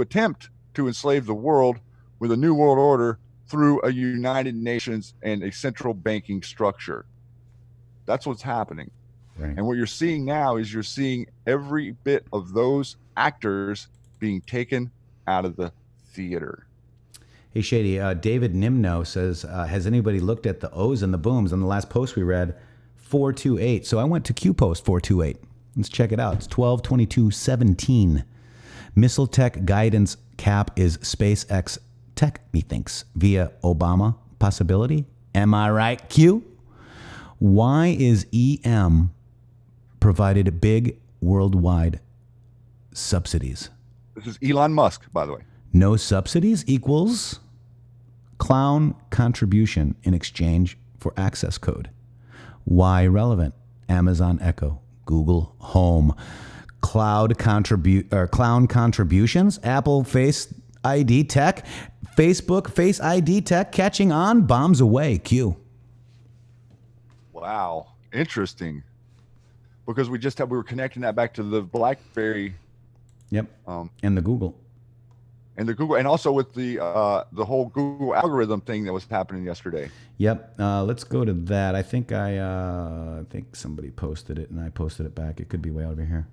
attempt to enslave the world with a new world order through a United Nations and a central banking structure. That's what's happening. Right. And what you're seeing now is you're seeing every bit of those actors being taken out of the theater. Hey, Shady, David Nimno says, has anybody looked at the O's and the booms on the last post we read? 428. So I went to Q Post 428. Let's check it out. It's 12/22/17. Missile tech guidance cap is SpaceX tech, methinks, via Obama possibility. Am I right, Q? Why is EM provided big worldwide subsidies? This is Elon Musk, by the way. No subsidies equals clown contribution in exchange for access code. Why relevant? Amazon Echo, Google Home, clown contributions, Apple Face ID tech, Facebook Face ID tech catching on, bombs away. Q. Wow, interesting. Because we were connecting that back to the BlackBerry. Yep. And the Google. And the Google, and also with the whole Google algorithm thing that was happening yesterday. Yep. Let's go to that. I think somebody posted it and I posted it back. It could be way over here.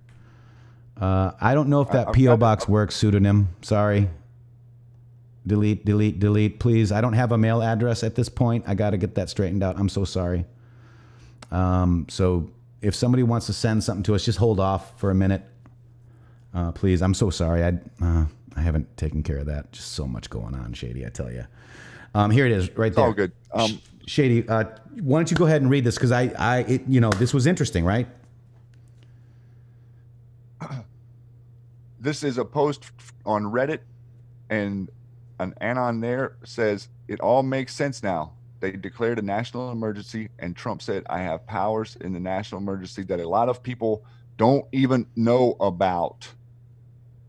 I don't know if that PO box works. Pseudonym. Sorry. Delete, please. I don't have a mail address at this point. I got to get that straightened out. I'm so sorry. So if somebody wants to send something to us, just hold off for a minute. Please. I'm so sorry. I haven't taken care of that. Just so much going on, Shady, I tell you. Here it is, right there. All good. Shady, why don't you go ahead and read this? Because this was interesting, right? This is a post on Reddit, and an anon there says, it all makes sense now. They declared a national emergency, and Trump said, I have powers in the national emergency that a lot of people don't even know about.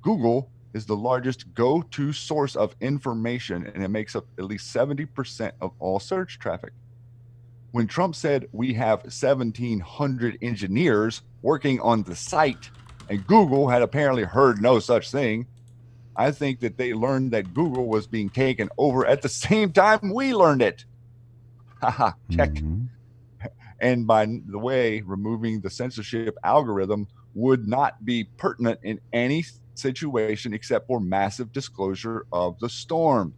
Google is the largest go-to source of information, and it makes up at least 70% of all search traffic. When Trump said we have 1,700 engineers working on the site, and Google had apparently heard no such thing, I think that they learned that Google was being taken over at the same time we learned it. Haha, check. Mm-hmm. And by the way, removing the censorship algorithm would not be pertinent in any situation except for massive disclosure of the storm.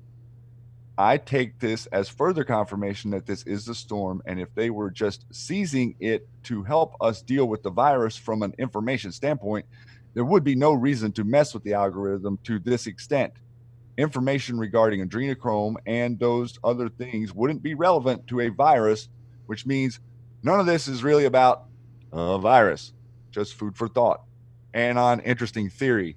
I take this as further confirmation that this is the storm, and if they were just seizing it to help us deal with the virus from an information standpoint, there would be no reason to mess with the algorithm to this extent. Information regarding adrenochrome and those other things wouldn't be relevant to a virus, which means none of this is really about a virus, just food for thought. Anon, interesting theory.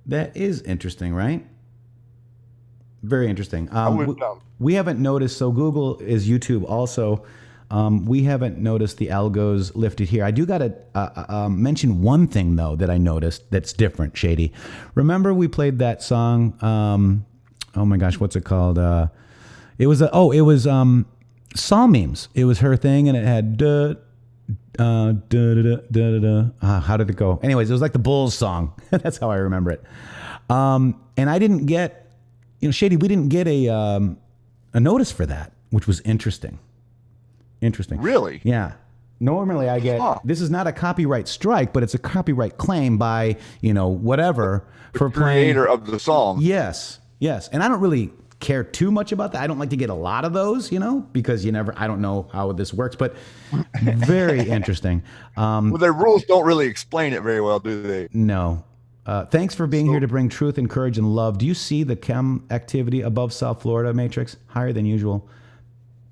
That is interesting, right? Very interesting. We haven't noticed, so Google is YouTube also. We haven't noticed the algos lifted here. I do got to mention one thing, though, that I noticed that's different, Shady. Remember we played that song, oh my gosh, what's it called? It was Saw Memes. It was her thing, and it had how did it go? Anyways, it was like the Bulls song. That's how I remember it. And I didn't get, Shady, we didn't get a notice for that, which was interesting. Really? Yeah. Normally I get, this is not a copyright strike, but it's a copyright claim by, whatever for playing. Creator of the song. Yes. And I don't really care too much about that. I don't like to get a lot of those, because I don't know how this works, but very interesting. Well, their rules don't really explain it very well, do they? No. Thanks for being here to bring truth and courage and love. Do you see the chem activity above South Florida, Matrixxx? Higher than usual.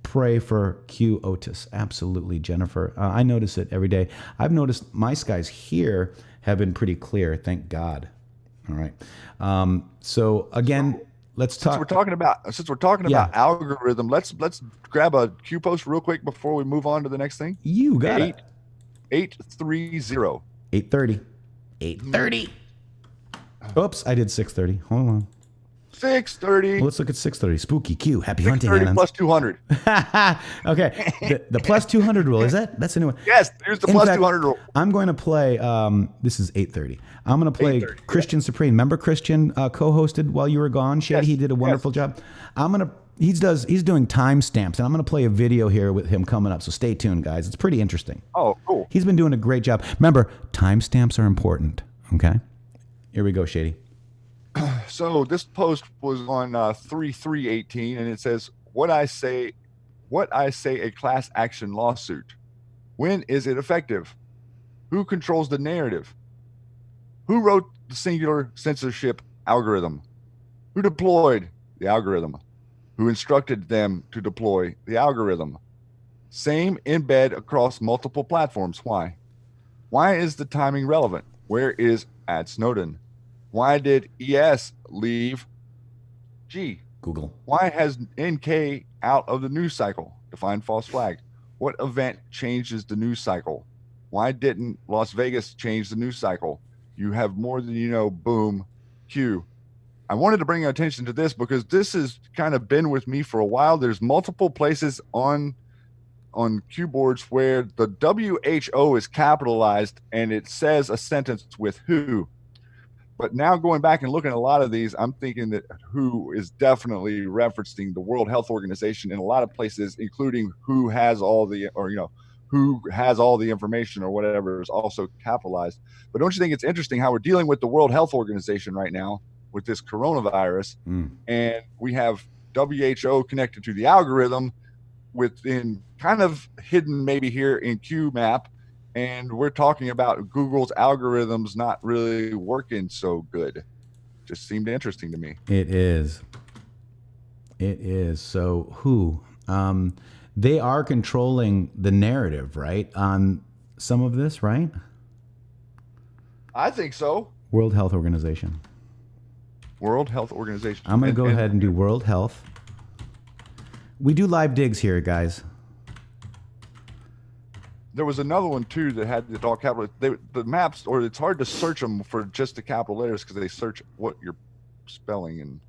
Pray for Q Otis. Absolutely, Jennifer. I notice it every day. I've noticed my skies here have been pretty clear. Thank God. All right. So again, let's talk. Since we're talking about algorithm, let's grab a Q post real quick before we move on to the next thing. You got it. 830. 830. Oops, I did 630. Hold on. 630. Well, let's look at 630. Spooky Q. Happy hunting. 630 plus 200. Okay. The plus 200 rule, is that? That's a new one. Yes, here's the plus 200 rule. I'm going to play, this is 830. I'm going to play Christian Supreme. Remember Christian co-hosted while you were gone? Shady, he did a wonderful job. I'm going to He's doing timestamps, and I'm going to play a video here with him coming up. So stay tuned, guys. It's pretty interesting. Oh, cool. He's been doing a great job. Remember, timestamps are important. Okay, here we go, Shady. So this post was on 3/3/18, and it says, "What I say a class action lawsuit. When is it effective? Who controls the narrative? Who wrote the singular censorship algorithm? Who deployed the algorithm? Who instructed them to deploy the algorithm? Same embed across multiple platforms. Why? Why is the timing relevant? Where is Ad Snowden? Why did ES leave G? Google. Why has NK out of the news cycle? Define false flag. What event changes the news cycle? Why didn't Las Vegas change the news cycle? You have more than you know. Boom. Q. I wanted to bring your attention to this because this has kind of been with me for a while. There's multiple places on Q boards where the WHO is capitalized and it says a sentence with who. But now going back and looking at a lot of these, I'm thinking that who is definitely referencing the World Health Organization in a lot of places, including who has all the, or, you know, who has all the information or whatever is also capitalized. But don't you think it's interesting how we're dealing with the World Health Organization right now with this coronavirus, and we have WHO connected to the algorithm within kind of hidden maybe here in QMap, and we're talking about Google's algorithms not really working so good. Just seemed interesting to me. It is. So who? They are controlling the narrative, right, on some of this, right? I think so. World Health Organization. World Health Organization. I'm going to go ahead and do World Health. We do live digs here, guys. There was another one too that had it all capital. The maps, or it's hard to search them for just the capital letters because they search what you're spelling. And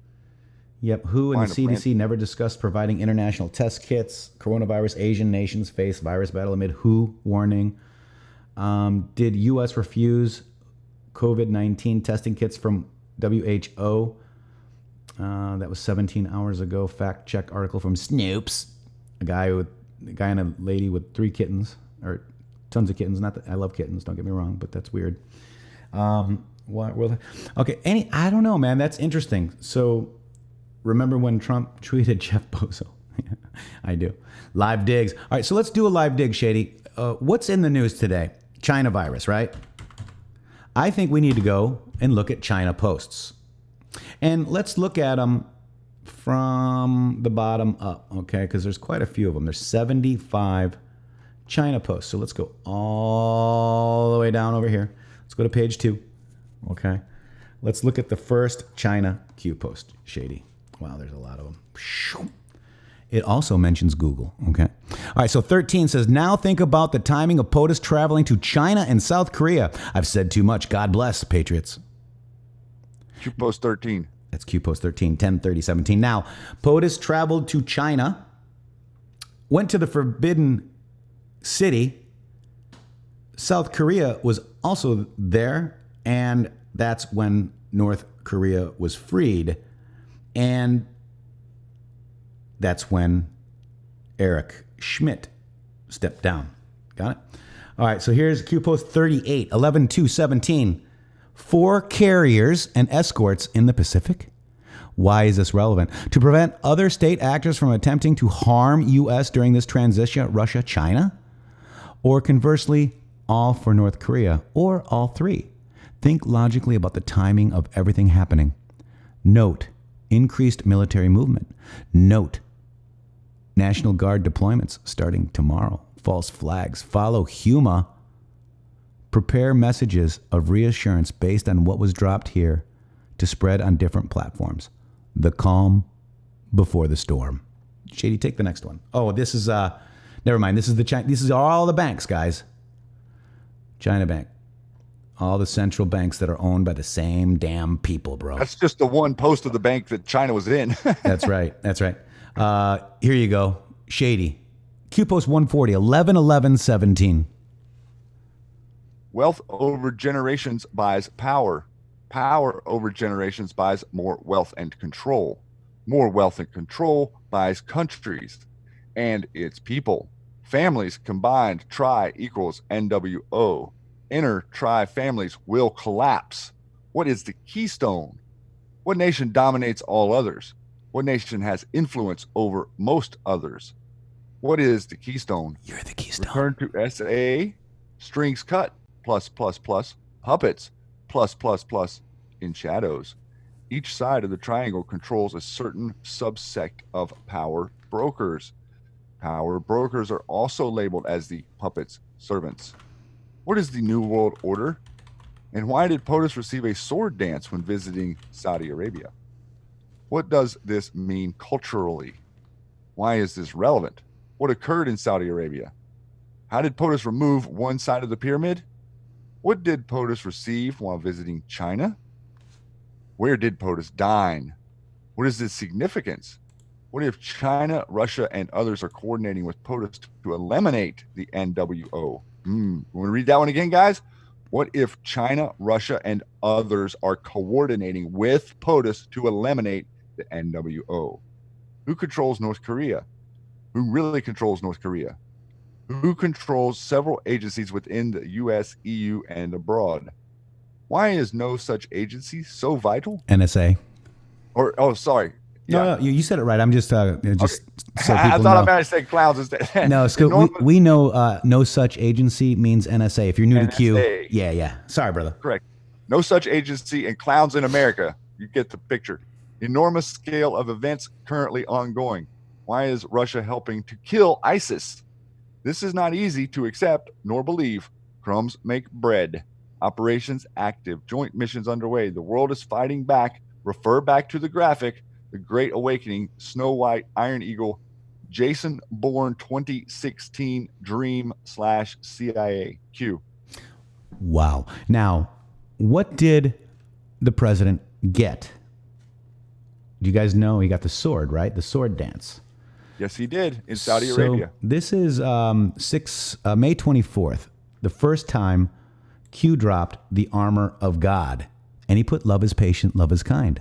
yep, WHO and the CDC never discussed providing international test kits. Coronavirus, Asian nations face virus battle amid WHO warning. Did U.S. refuse COVID-19 testing kits from WHO? That was 17 hours ago. Fact check article from Snopes. A guy and a lady with 3 kittens, or tons of kittens. Not that I love kittens, don't get me wrong, but that's weird. Okay, I don't know, man. That's interesting. So remember when Trump tweeted Jeff Bezos? I do. Live digs. All right, so let's do a live dig, Shady. What's in the news today? China virus, right? I think we need to go and look at China posts. And let's look at them from the bottom up, okay? Because there's quite a few of them. There's 75 China posts. So let's go all the way down over here. Let's go to page 2, okay? Let's look at the first China Q post, Shady. Wow, there's a lot of them. It also mentions Google, okay? All right, so 13 says, now think about the timing of POTUS traveling to China and South Korea. I've said too much. God bless, Patriots. Q post 13. That's Q post 13, 10/30/17. Now, POTUS traveled to China, went to the Forbidden City. South Korea was also there, and that's when North Korea was freed. And that's when Eric Schmidt stepped down. Got it? All right, so here's Q post 38, 11/2/17. 4 carriers and escorts in the Pacific. Why is this relevant? To prevent other state actors from attempting to harm U.S. during this transition, Russia, China? Or conversely, all for North Korea, or all 3. Think logically about the timing of everything happening. Note, increased military movement. Note, National Guard deployments starting tomorrow. False flags. Follow Huma. Prepare messages of reassurance based on what was dropped here to spread on different platforms. The calm before the storm. Shady, take the next one. Oh, this is never mind. This is all the banks, guys. China Bank. All the central banks that are owned by the same damn people, bro. That's just the one post of the bank that China was in. That's right. Here you go. Shady. Q post 140, 11/11/17. Wealth over generations buys power. Power over generations buys more wealth and control. More wealth and control buys countries and its people. Families combined tri equals NWO. Inner tri families will collapse. What is the keystone? What nation dominates all others? What nation has influence over most others? What is the keystone? You're the keystone. Return to SA. Strings cut. Plus, plus, plus. Puppets. Plus, plus, plus. In shadows. Each side of the triangle controls a certain subsect of power brokers. Power brokers are also labeled as the puppets' servants. What is the New World Order? And why did POTUS receive a sword dance when visiting Saudi Arabia? What does this mean culturally? Why is this relevant? What occurred in Saudi Arabia? How did POTUS remove one side of the pyramid? What did POTUS receive while visiting China? Where did POTUS dine? What is its significance? What if China, Russia, and others are coordinating with POTUS to eliminate the NWO? Want to read that one again, guys? What if China, Russia, and others are coordinating with POTUS to eliminate the NWO? Who controls North Korea? Who really controls North Korea? Who controls several agencies within the US, EU, and abroad? Why is no such agency so vital? NSA. Sorry. No, you said it right. I'm just so people I thought know. I might have said clowns instead. No, so we know no such agency means NSA. If you're new to Q, NSA. yeah. Sorry, brother. Correct. No such agency and clowns in America. You get the picture. Enormous scale of events currently ongoing. Why is Russia helping to kill ISIS? This is not easy to accept nor believe. Crumbs make bread. Operations active. Joint missions underway. The world is fighting back. Refer back to the graphic. The Great Awakening, Snow White, Iron Eagle, Jason Bourne 2016 Dream/CIA. Q. Wow. Now, what did the president get? Do you guys know he got the sword, right? The sword dance. Yes, he did in Saudi Arabia. This is May 24th, the first time Q dropped the armor of God. And he put love is patient, love is kind.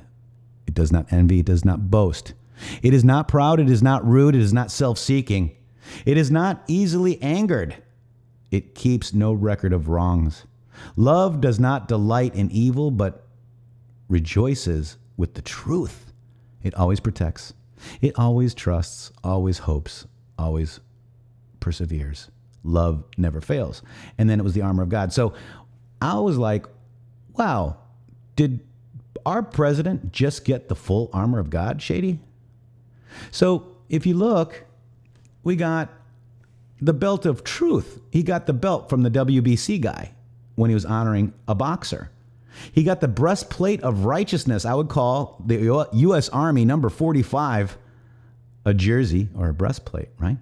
It does not envy, it does not boast. It is not proud, it is not rude, it is not self-seeking. It is not easily angered. It keeps no record of wrongs. Love does not delight in evil, but rejoices with the truth. It always protects. It always trusts, always hopes, always perseveres. Love never fails. And then it was the armor of God. So I was like, wow, did our president just get the full armor of God, Shady? So if you look, we got the belt of truth. He got the belt from the WBC guy when he was honoring a boxer. He got the breastplate of righteousness. I would call the U.S. Army number 45 a jersey or a breastplate, right?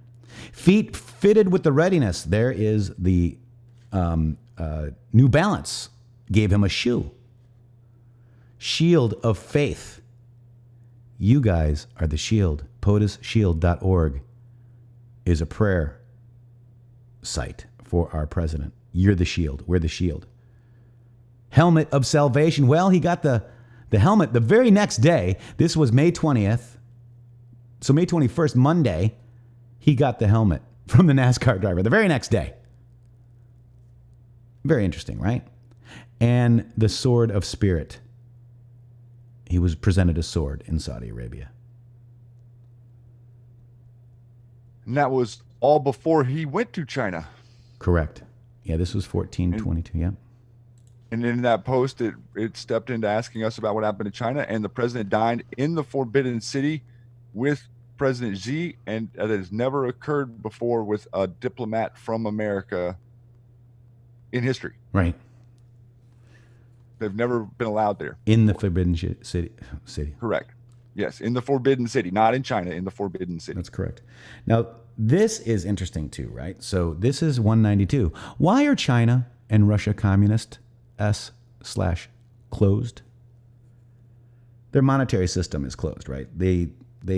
Feet fitted with the readiness. There is the New Balance gave him a shoe. Shield of faith. You guys are the shield. POTUSShield.org is a prayer site for our president. You're the shield. We're the shield. Helmet of salvation. Well, he got the helmet the very next day. This was May 20th. So May 21st, Monday, he got the helmet from the NASCAR driver the very next day. Very interesting, right? And the sword of spirit. He was presented a sword in Saudi Arabia. And that was all before he went to China. Correct. Yeah, this was 1422, yeah. And in that post, it stepped into asking us about what happened in China, and the president dined in the Forbidden City with President Xi, and that has never occurred before with a diplomat from America in history. Right. They've never been allowed there. In the Forbidden City. Correct. Yes, in the Forbidden City, not in China, in the Forbidden City. That's correct. Now, this is interesting too, right? So this is 192. Why are China and Russia communist /closed? Their monetary system is closed, right? They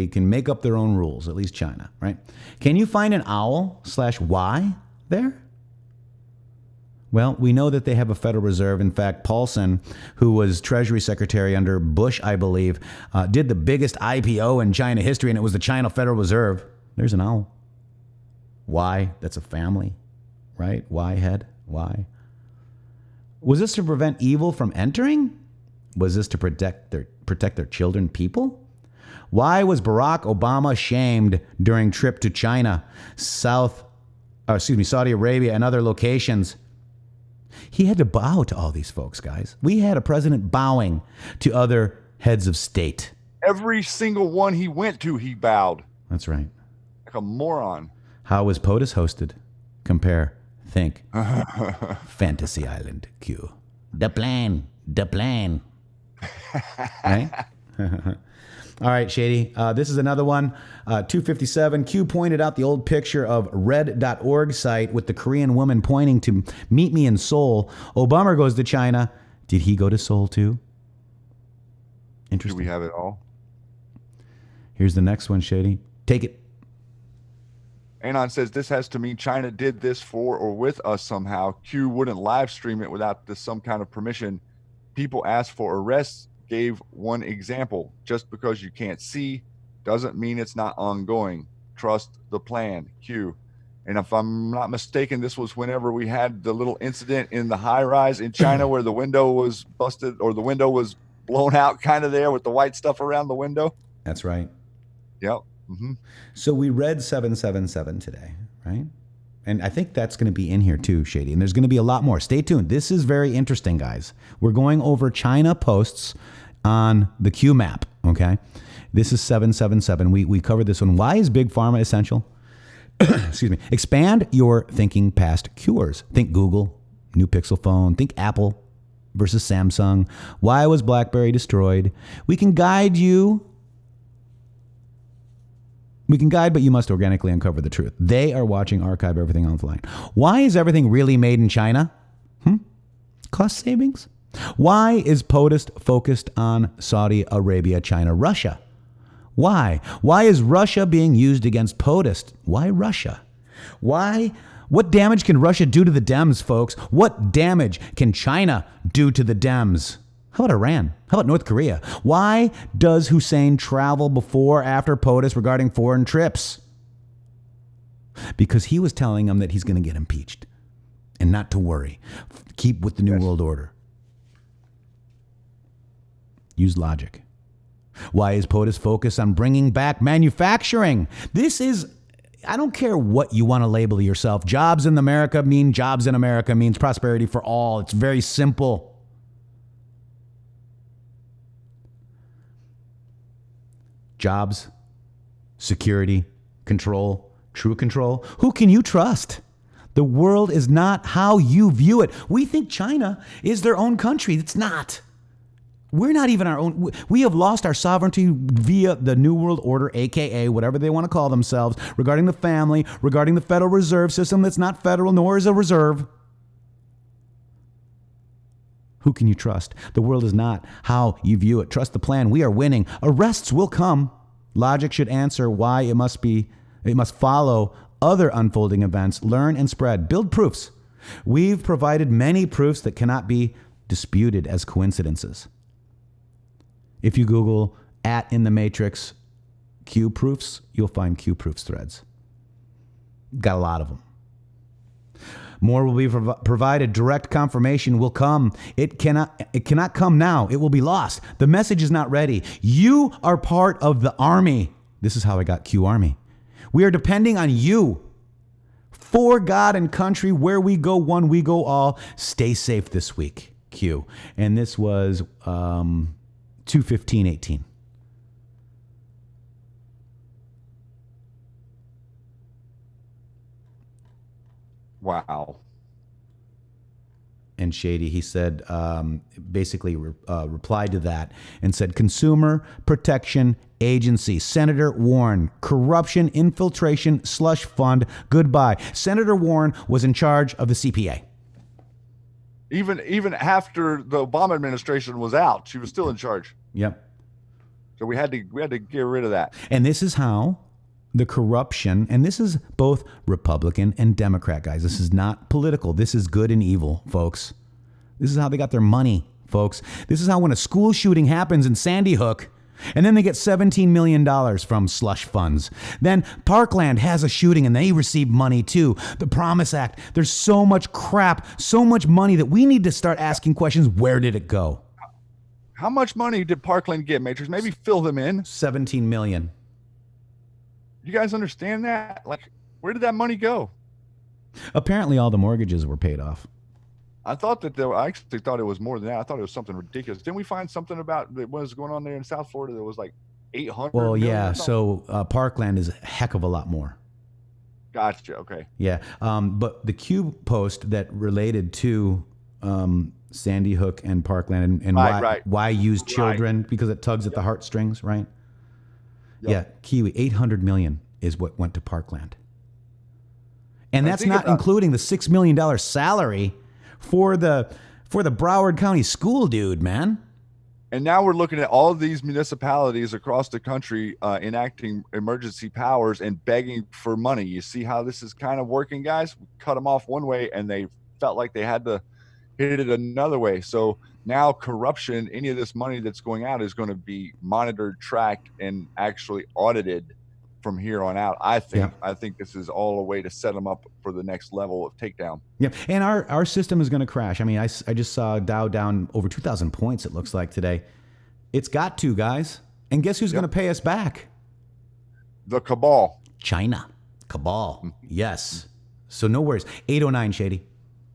can make up their own rules, at least China, right? Can you find an owl /Y there? Well, we know that they have a Federal Reserve. In fact, Paulson, who was Treasury Secretary under Bush, I believe, did the biggest IPO in China history, and it was the China Federal Reserve. There's an owl. Why? That's a family, right? Why head? Why? Was this to prevent evil from entering? Was this to protect their children, people? Why was Barack Obama shamed during trip to China, Saudi Arabia, and other locations? He had to bow to all these folks, guys. We had a president bowing to other heads of state. Every single one he went to, he bowed. That's right. Like a moron. How was POTUS hosted? Compare, think. Fantasy Island, Q. The plan. Right? All right, Shady. This is another one. 257. Q pointed out the old picture of red.org site with the Korean woman pointing to meet me in Seoul. Obama goes to China. Did he go to Seoul too? Interesting. Do we have it all? Here's the next one, Shady. Take it. Anon says this has to mean China did this for or with us somehow. Q wouldn't live stream it without some kind of permission. People asked for arrests. Gave one example. Just because you can't see doesn't mean it's not ongoing. Trust the plan. Q. And if I'm not mistaken, this was whenever we had the little incident in the high rise in China where the window was busted or the window was blown out kind of there with the white stuff around the window. That's right. Yep. Mm-hmm. So we read 777 today, right? And I think that's going to be in here too, Shady. And there's going to be a lot more. Stay tuned. This is very interesting, guys. We're going over China posts on the Q map, okay? This is 777. We covered this one. Why is Big Pharma essential? Excuse me. Expand your thinking past cures. Think Google, new Pixel phone. Think Apple versus Samsung. Why was BlackBerry destroyed? We can guide, but you must organically uncover the truth. They are watching, archive everything online. Why is everything really made in China? Cost savings? Why is POTUS focused on Saudi Arabia, China, Russia? Why? Why is Russia being used against POTUS? Why Russia? Why? What damage can Russia do to the Dems, folks? What damage can China do to the Dems? How about Iran? How about North Korea? Why does Hussein travel before, after POTUS regarding foreign trips? Because he was telling them that he's going to get impeached and not to worry. Keep with the New World Order. Use logic. Why is POTUS focused on bringing back manufacturing? This is, I don't care what you want to label yourself. Jobs in America means prosperity for all. It's very simple. Jobs, security, control, true control. Who can you trust? The world is not how you view it. We think China is their own country. It's not. We're not even our own. We have lost our sovereignty via the New World Order, a.k.a. whatever they want to call themselves, regarding the family, regarding the Federal Reserve System that's not federal nor is a reserve. Who can you trust? The world is not how you view it. Trust the plan. We are winning. Arrests will come. Logic should answer why it must follow other unfolding events. Learn and spread. Build proofs. We've provided many proofs that cannot be disputed as coincidences. If you Google @intheMatrixxx Q proofs, you'll find Q proofs threads. Got a lot of them. More will be provided. Direct confirmation will come. It cannot come now. It will be lost. The message is not ready. You are part of the army. This is how I got Q Army. We are depending on you. For God and country, where we go one, we go all. Stay safe this week, Q. And this was 2/15/18. Wow. And Shady, he said, basically replied to that and said, Consumer Protection Agency, Senator Warren, corruption, infiltration, slush fund, goodbye. Senator Warren was in charge of the CPA. Even after the Obama administration was out, she was still in charge. Yep. So we had to get rid of that. And this is how the corruption, and this is both Republican and Democrat, guys. This is not political. This is good and evil, folks. This is how they got their money, folks. This is how when a school shooting happens in Sandy Hook, and then they get $17 million from slush funds. Then Parkland has a shooting and they receive money too. The Promise Act. There's so much crap, so much money that we need to start asking questions. Where did it go? How much money did Parkland get, Matrixxx? Maybe fill them in. 17 million. You guys understand that? Like, where did that money go? Apparently all the mortgages were paid off. I thought that I actually thought it was more than that. I thought it was something ridiculous. Didn't we find something about what was going on there in South Florida that was like 800? Well, yeah. So Parkland is a heck of a lot more. Gotcha. Okay. Yeah. But the Q post that related to Sandy Hook and Parkland and why use children because it tugs at the heartstrings, right? Yep. Yeah. Kiwi, 800 million is what went to Parkland. And that's not including the $6 million salary for the Broward County school dude, man. And now we're looking at all of these municipalities across the country enacting emergency powers and begging for money. You see how this is kind of working, guys? We cut them off one way and they felt like they had to hit it another way. So now corruption, any of this money that's going out is going to be monitored, tracked, and actually audited from here on out. I think this is all a way to set them up for the next level of takedown. Yeah, and our system is going to crash. I mean, I just saw Dow down over 2,000 points, it looks like, today. It's got to, guys. And guess who's going to pay us back? The cabal. China. Cabal. Yes. So no worries. 809, Shady.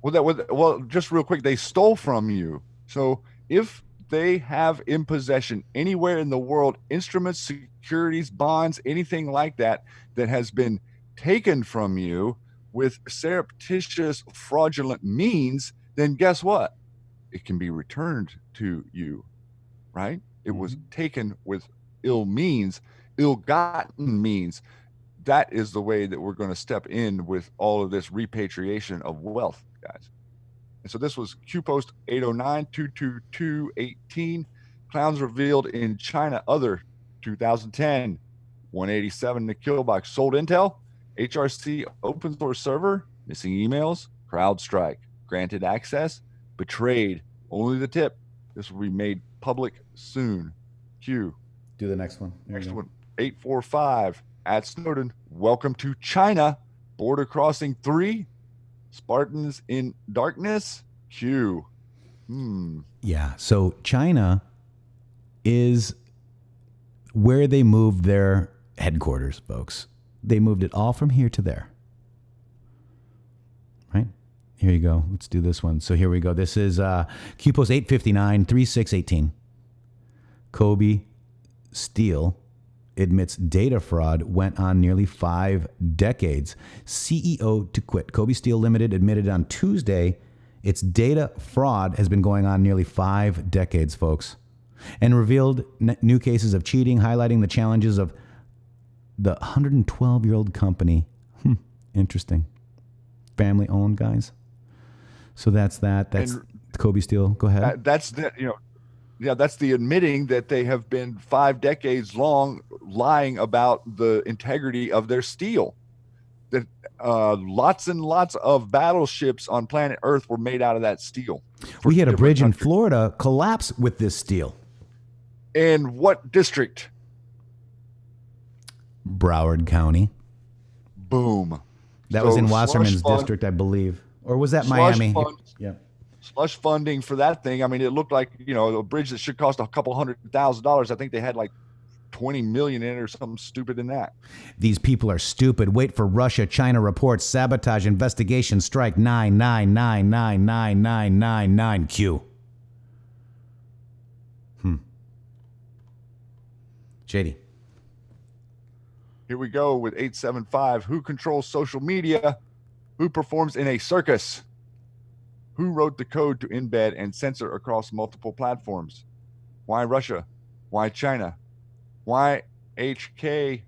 Well, just real quick, they stole from you. So if they have in possession anywhere in the world instruments, securities, bonds, anything like that has been taken from you with surreptitious, fraudulent means, then guess what? It can be returned to you, right? It was taken with ill means, ill-gotten means. That is the way that we're going to step in with all of this repatriation of wealth, guys. And so this was Q Post 809-222-18. Clowns revealed in China. Other 2010, 187 to Killbox. Sold intel, HRC open source server, missing emails, CrowdStrike, granted access, betrayed, only the tip. This will be made public soon. Q. Do the next one. Next one, 845 at Snowden. Welcome to China. Border crossing 3. Spartans in darkness. Q. Yeah. So China is where they moved their headquarters, folks. They moved it all from here to there. Right? Here you go. Let's do this one. So here we go. This is Q Post 859-3618. Kobe Steele admits data fraud went on nearly 5 decades. CEO to quit. Kobe Steel Limited admitted on Tuesday its data fraud has been going on nearly 5 decades, folks, and revealed new cases of cheating, highlighting the challenges of the 112-year-old company. Interesting. Family owned, guys. So that's that. That's Kobe Steel. Go ahead. That's the, yeah, that's the admitting that they have been 5 decades long lying about the integrity of their steel. That lots and lots of battleships on planet Earth were made out of that steel. We had a bridge in Florida collapse with this steel. In what district? Broward County. Boom. That was in Wasserman's district, I believe. Or was that Miami? Yeah. Slush funding for that thing. I mean, it looked like, a bridge that should cost a couple $100,000. I think they had like 20 million in it or something stupid in that. These people are stupid. Wait for Russia. China reports sabotage investigation strike 999999999Q. JD. Here we go with 875. Who controls social media? Who performs in a circus? Who wrote the code to embed and censor across multiple platforms? Why Russia? Why China? Why HK?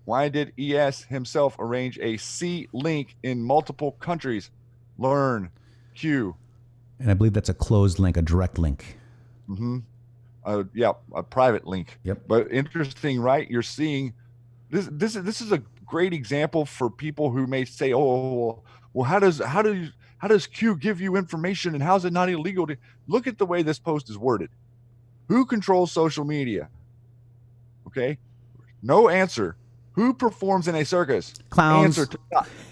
Why did ES himself arrange a C link in multiple countries? Learn. Q. And I believe that's a closed link, a direct link. Yeah, a private link. Yep. But interesting, right? You're seeing this is a great example for people who may say, "Oh, well, how does Q give you information, and how's it not illegal to look at the way this post is worded? Who controls social media? Okay, no answer. Who performs in a circus? Clowns.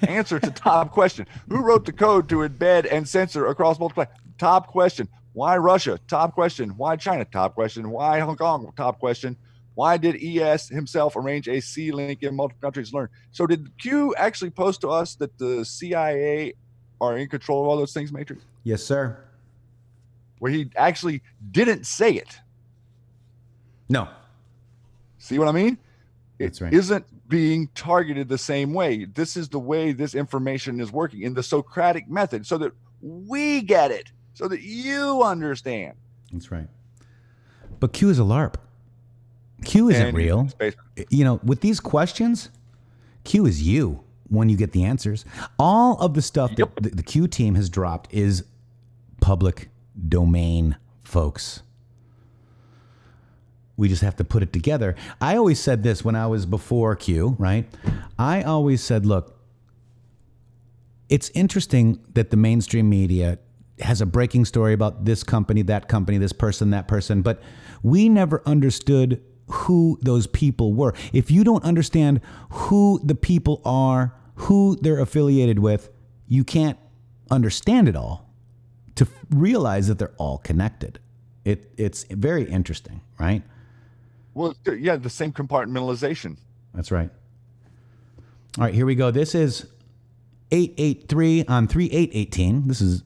Answer to top question. Who wrote the code to embed and censor across multiple? Top question. Why Russia? Top question. Why China? Top question. Why Hong Kong? Top question. Why did ES himself arrange a C link in multiple countries to learn? So did Q actually post to us that the CIA are in control of all those things, Matrix? Yes, sir. Where he actually didn't say it. No. See what I mean? That's right. Isn't being targeted the same way. This is the way this information is working in the Socratic method so that we get it, so that you understand. That's right. But Q is a LARP. Q isn't real. You know, with these questions, Q is you when you get the answers. All of the stuff that the Q team has dropped is public domain, folks. We just have to put it together. I always said this when I was before Q, right? I always said, look, it's interesting that the mainstream media has a breaking story about this company, this person, that person, but we never understood who those people were. If you don't understand who the people are, who they're affiliated with, you can't understand it all to realize that they're all connected. It's very interesting, right? Well, yeah, the same compartmentalization. That's right. All right, here we go. This is 883 on 3818. This is,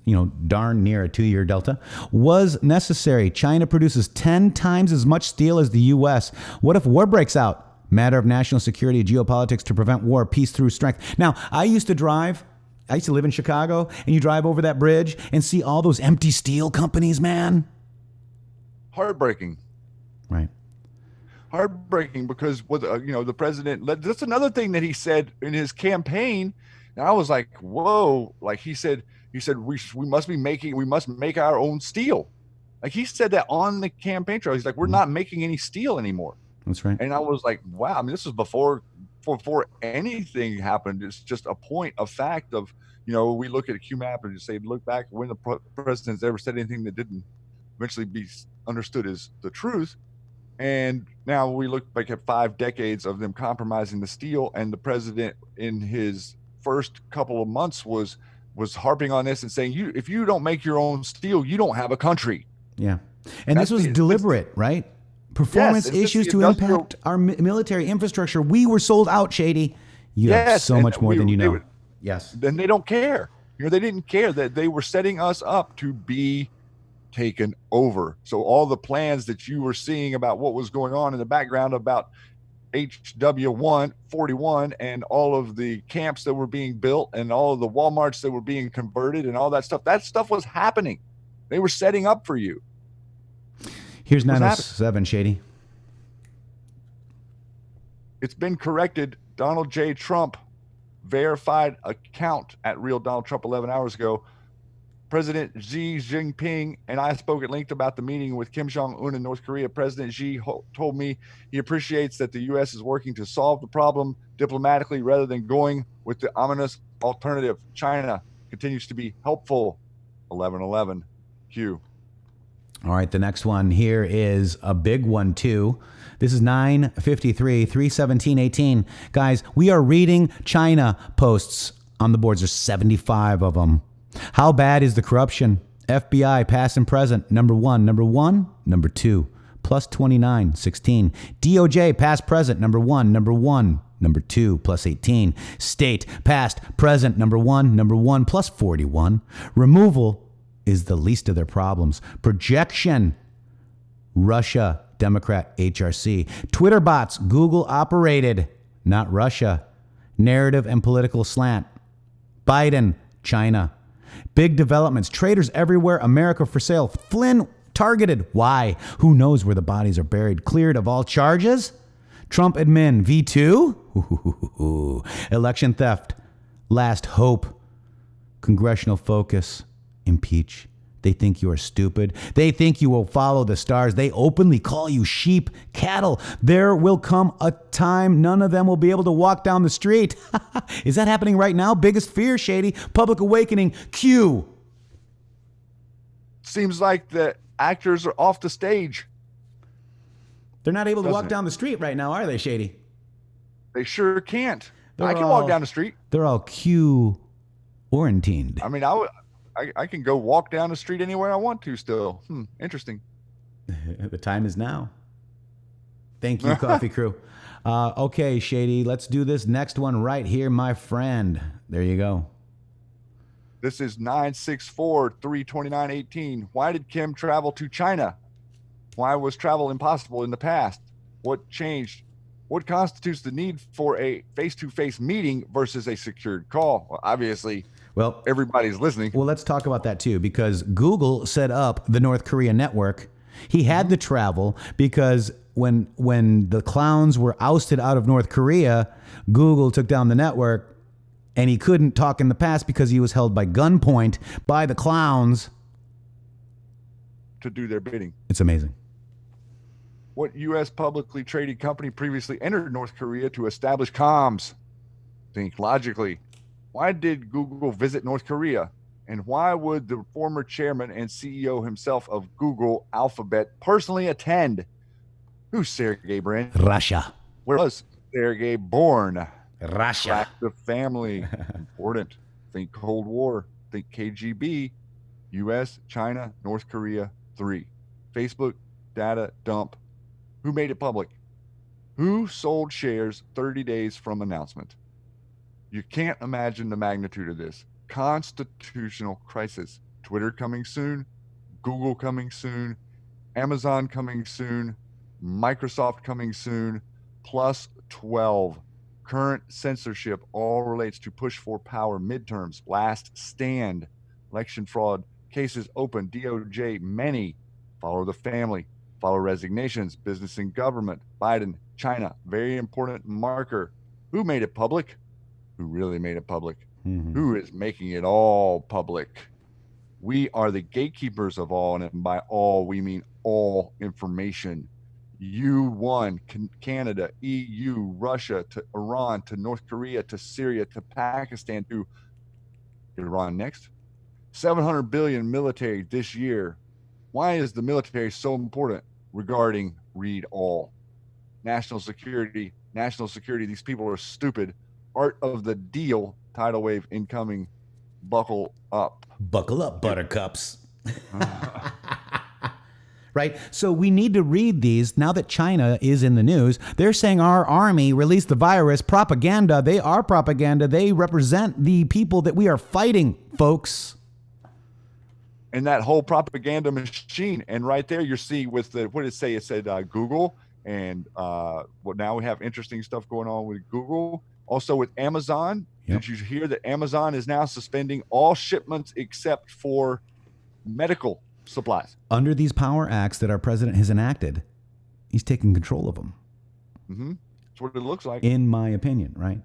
darn near a 2-year delta. Was necessary. China produces 10 times as much steel as the U.S. What if war breaks out? Matter of national security, geopolitics to prevent war, peace through strength. Now, I used to live in Chicago, and you drive over that bridge and see all those empty steel companies, man. Heartbreaking. Right. Heartbreaking because with the president, that's another thing that he said in his campaign. And I was like, whoa, like he said we must make our own steel. Like he said that on the campaign trail. He's like, we're not making any steel anymore. That's right. And I was like, wow, I mean, this is before anything happened. It's just a point of fact of, we look at a Q map and just say, look back when the president's ever said anything that didn't eventually be understood as the truth. And now we look back at 5 decades of them compromising the steel, and the president in his first couple of months was harping on this and saying, if you don't make your own steel, you don't have a country. Yeah. And this was deliberate, right? Performance issues to impact our military infrastructure. We were sold out, Shady. You have so much more than you know. Yes. Then they don't care. They didn't care that they were setting us up to be taken over. So all the plans that you were seeing about what was going on in the background about HW1 41 and all of the camps that were being built and all of the Walmarts that were being converted and all that stuff was happening. They were setting up for you. Here's 907, Shady. It's been corrected. Donald J. Trump verified account at Real Donald Trump 11 hours ago. President Xi Jinping and I spoke at length about the meeting with Kim Jong-un in North Korea. President Xi told me he appreciates that the U.S. is working to solve the problem diplomatically rather than going with the ominous alternative. China continues to be helpful. 1111 Q. All right, the next one here is a big one, too. This is 953, 31718. Guys, we are reading China posts on the boards. There's 75 of them. How bad is the corruption? FBI, past and present, number 1. Number 2, plus 29, 16. DOJ, past, present, number 1. Number 2, plus 18. State, past, present, number 1, plus 41. Removal is the least of their problems. Projection, Russia, Democrat, HRC. Twitter bots, Google operated, not Russia. Narrative and political slant, Biden, China. Big developments, traders everywhere, America for sale. Flynn targeted. Why? Who knows where the bodies are buried? Cleared of all charges? Trump admin, V2? Election theft. Last hope. Congressional focus. Impeach. They think you are stupid. They think you will follow the stars. They openly call you sheep, cattle. There will come a time none of them will be able to walk down the street. Is that happening right now? Biggest fear, Shady. Public awakening. Q. Seems like the actors are off the stage. They're not able to walk Doesn't it? down the street right now, are they, Shady? They sure can't. They're I can all- walk down the street. They're all Q-quarantined. I mean, I can go walk down the street anywhere I want to still. Interesting. The time is now. Thank you, Coffee Crew. Okay, Shady, let's do this next one right here, my friend. There you go. This is 964-329-18. Why did Kim travel to China? Why was travel impossible in the past? What changed? What constitutes the need for a face-to-face meeting versus a secured call? Well, obviously, Well, everybody's listening. well, let's talk about that too, because Google set up the North Korea network. He had to travel because when the clowns were ousted out of North Korea, Google took down the network, and he couldn't talk in the past because he was held by gunpoint by the clowns. To do their bidding. It's amazing. What U.S. publicly traded company previously entered North Korea to establish comms? Think logically. Why did Google visit North Korea? And why would the former chairman and CEO himself of Google Alphabet personally attend? Who's Sergey Brin? Russia. Where was Sergey born? Russia. Track the family. Important. Think Cold War. Think KGB. U.S., China, North Korea. 3. Facebook data dump. Who made it public? Who sold shares 30 days from announcement? You can't imagine the magnitude of this. Constitutional crisis. Twitter coming soon. Google coming soon. Amazon coming soon. Microsoft coming soon. Plus 12. Current censorship all relates to push for power, midterms, last stand, election fraud, cases open, DOJ, many. Follow the family. Follow resignations, business and government, Biden, China, very important marker. Who made it public? Who really made it public? Who is making it all public? We are the gatekeepers of all, and by all, we mean all information. U1, Canada, EU, Russia, to Iran, to North Korea, to Syria, to Pakistan, to Iran next. 700 billion military this year. Why is the military so important regarding read all? National security, these people are stupid. Art of the deal, tidal wave incoming, buckle up. Buckle up, buttercups. Right? So we need to read these now that China is in the news. They're saying our army released the virus. Propaganda. They are propaganda. They represent the people that we are fighting, folks. And that whole propaganda machine. And right there, you're seeing with the, what did it say? It said Google. And well, now we have interesting stuff going on with Google. Also with Amazon. Yep. Did you hear that Amazon is now suspending all shipments except for medical supplies? Under these power acts that our president has enacted, he's taking control of them. That's what it looks like. In my opinion, right?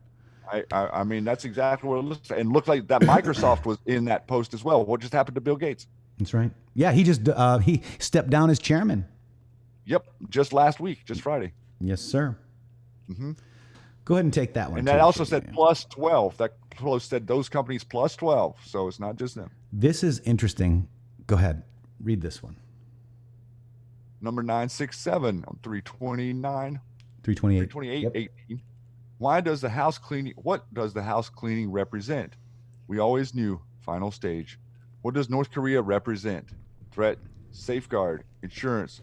I mean, that's exactly what it looks like. And it looked like that Microsoft was in that post as well. What just happened to Bill Gates? That's right. Yeah, he just he stepped down as chairman. Yep, just last week, just Friday. Yes, sir. Go ahead and take that one. And that too, also Shady. said plus 12. That post said those companies plus 12. So it's not just them. This is interesting. Go ahead. Read this one. Number 967 on 329, 328. 328, Yep. 18. What does the house cleaning represent? We always knew. Final stage. What does North Korea represent? Threat, safeguard, insurance.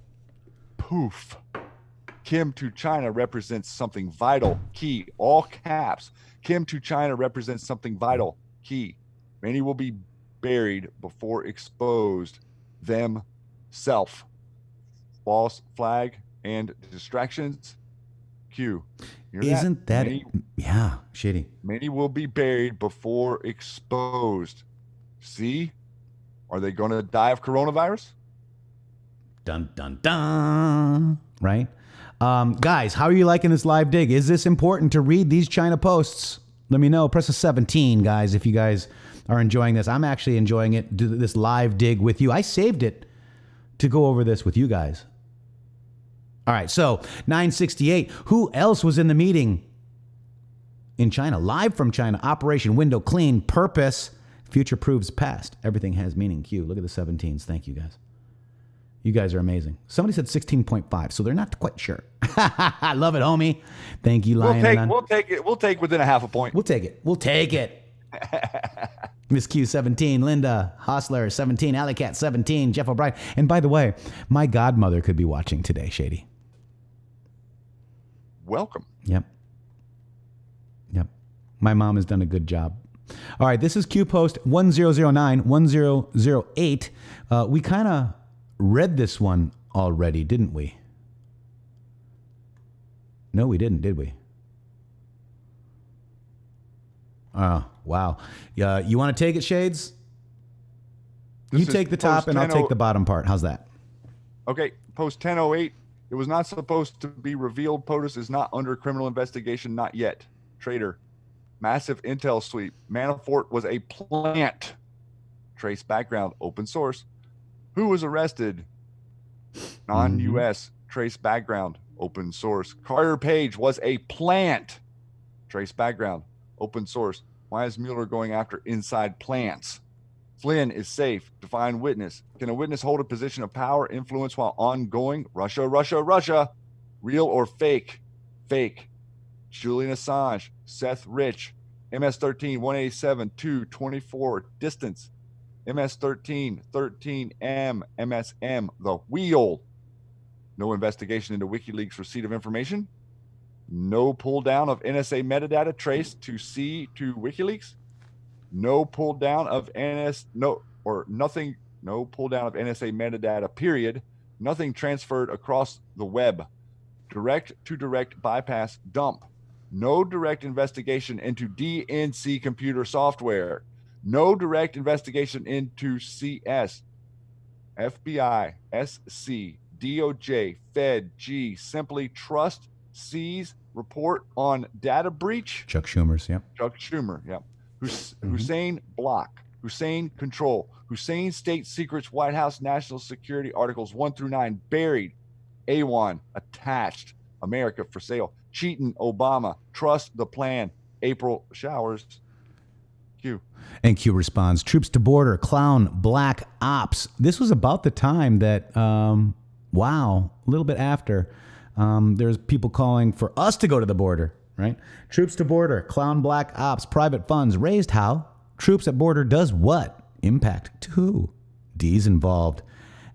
Poof. Kim to China represents something vital, key, all caps. Kim to China represents something vital, key. Many will be buried before exposed themself. False flag and distractions. Q. Hear Isn't that Many, yeah, Shady. many will be buried before exposed. See? Are they going to die of coronavirus? Dun dun dun. Right? Guys, how are you liking this live dig? Is this important to read these China posts? Let me know. Press a 17, guys, if you guys are enjoying this. I'm actually enjoying it, do this live dig with you. I saved it to go over this with you guys. All right, so 968. Who else was in the meeting in China? Live from China. Operation Window Clean. Purpose. Future proves past. Everything has meaning. Q. Look at the 17s. Thank you, guys. You guys are amazing. Somebody said 16.5, so they're not quite sure. I love it, homie. Thank you, Lion. We'll take it. We'll take within a half a point. We'll take it. We'll take it. Miss Q 17, Linda Hostler 17, Alleycat 17, Jeff O'Brien. And by the way, my godmother could be watching today, Shady. Welcome. Yep. My mom has done a good job. All right, this is Q Post 1009, 1008. We kind of read this one already, didn't we? No, we didn't, did we? Wow. You want to take it, Shades? You take the top and I'll take the bottom part. How's that? Okay, post 1008. It was not supposed to be revealed. POTUS is not under criminal investigation, not yet. Traitor. Massive intel sweep. Manafort was a plant. Trace background. Open source. Who was arrested? Non-U.S. Trace background. Open source. Carter Page was a plant. Trace background. Open source. Why is Mueller going after inside plants? Flynn is safe. Define witness. Can a witness hold a position of power, influence while ongoing? Russia. Real or fake? Fake. Julian Assange. Seth Rich. MS-13, 187, 224. Distance. MS-13, 13M, MSM. The wheel. No investigation into WikiLeaks receipt of information. No pull down of NSA metadata traced to C to WikiLeaks. No pull down of No pull down of NSA metadata, period. Nothing transferred across the web. Direct to direct bypass dump. No direct investigation into DNC computer software. No direct investigation into CS, FBI, SC, DOJ, Fed, G, simply trust, seize, report on data breach. Chuck Schumer's, yep. Chuck Schumer, yep. Hussein block, Hussein control, Hussein state secrets, White House national security articles 1 through 9 buried, A1 attached, America for sale, Cheatin' Obama, trust the plan, April showers. Q. And Q responds, troops to border, clown, black ops. This was about the time that, a little bit after, there's people calling for us to go to the border, right? Troops to border, clown, black ops, private funds raised how? Troops at border does what? Impact to who? D's involved.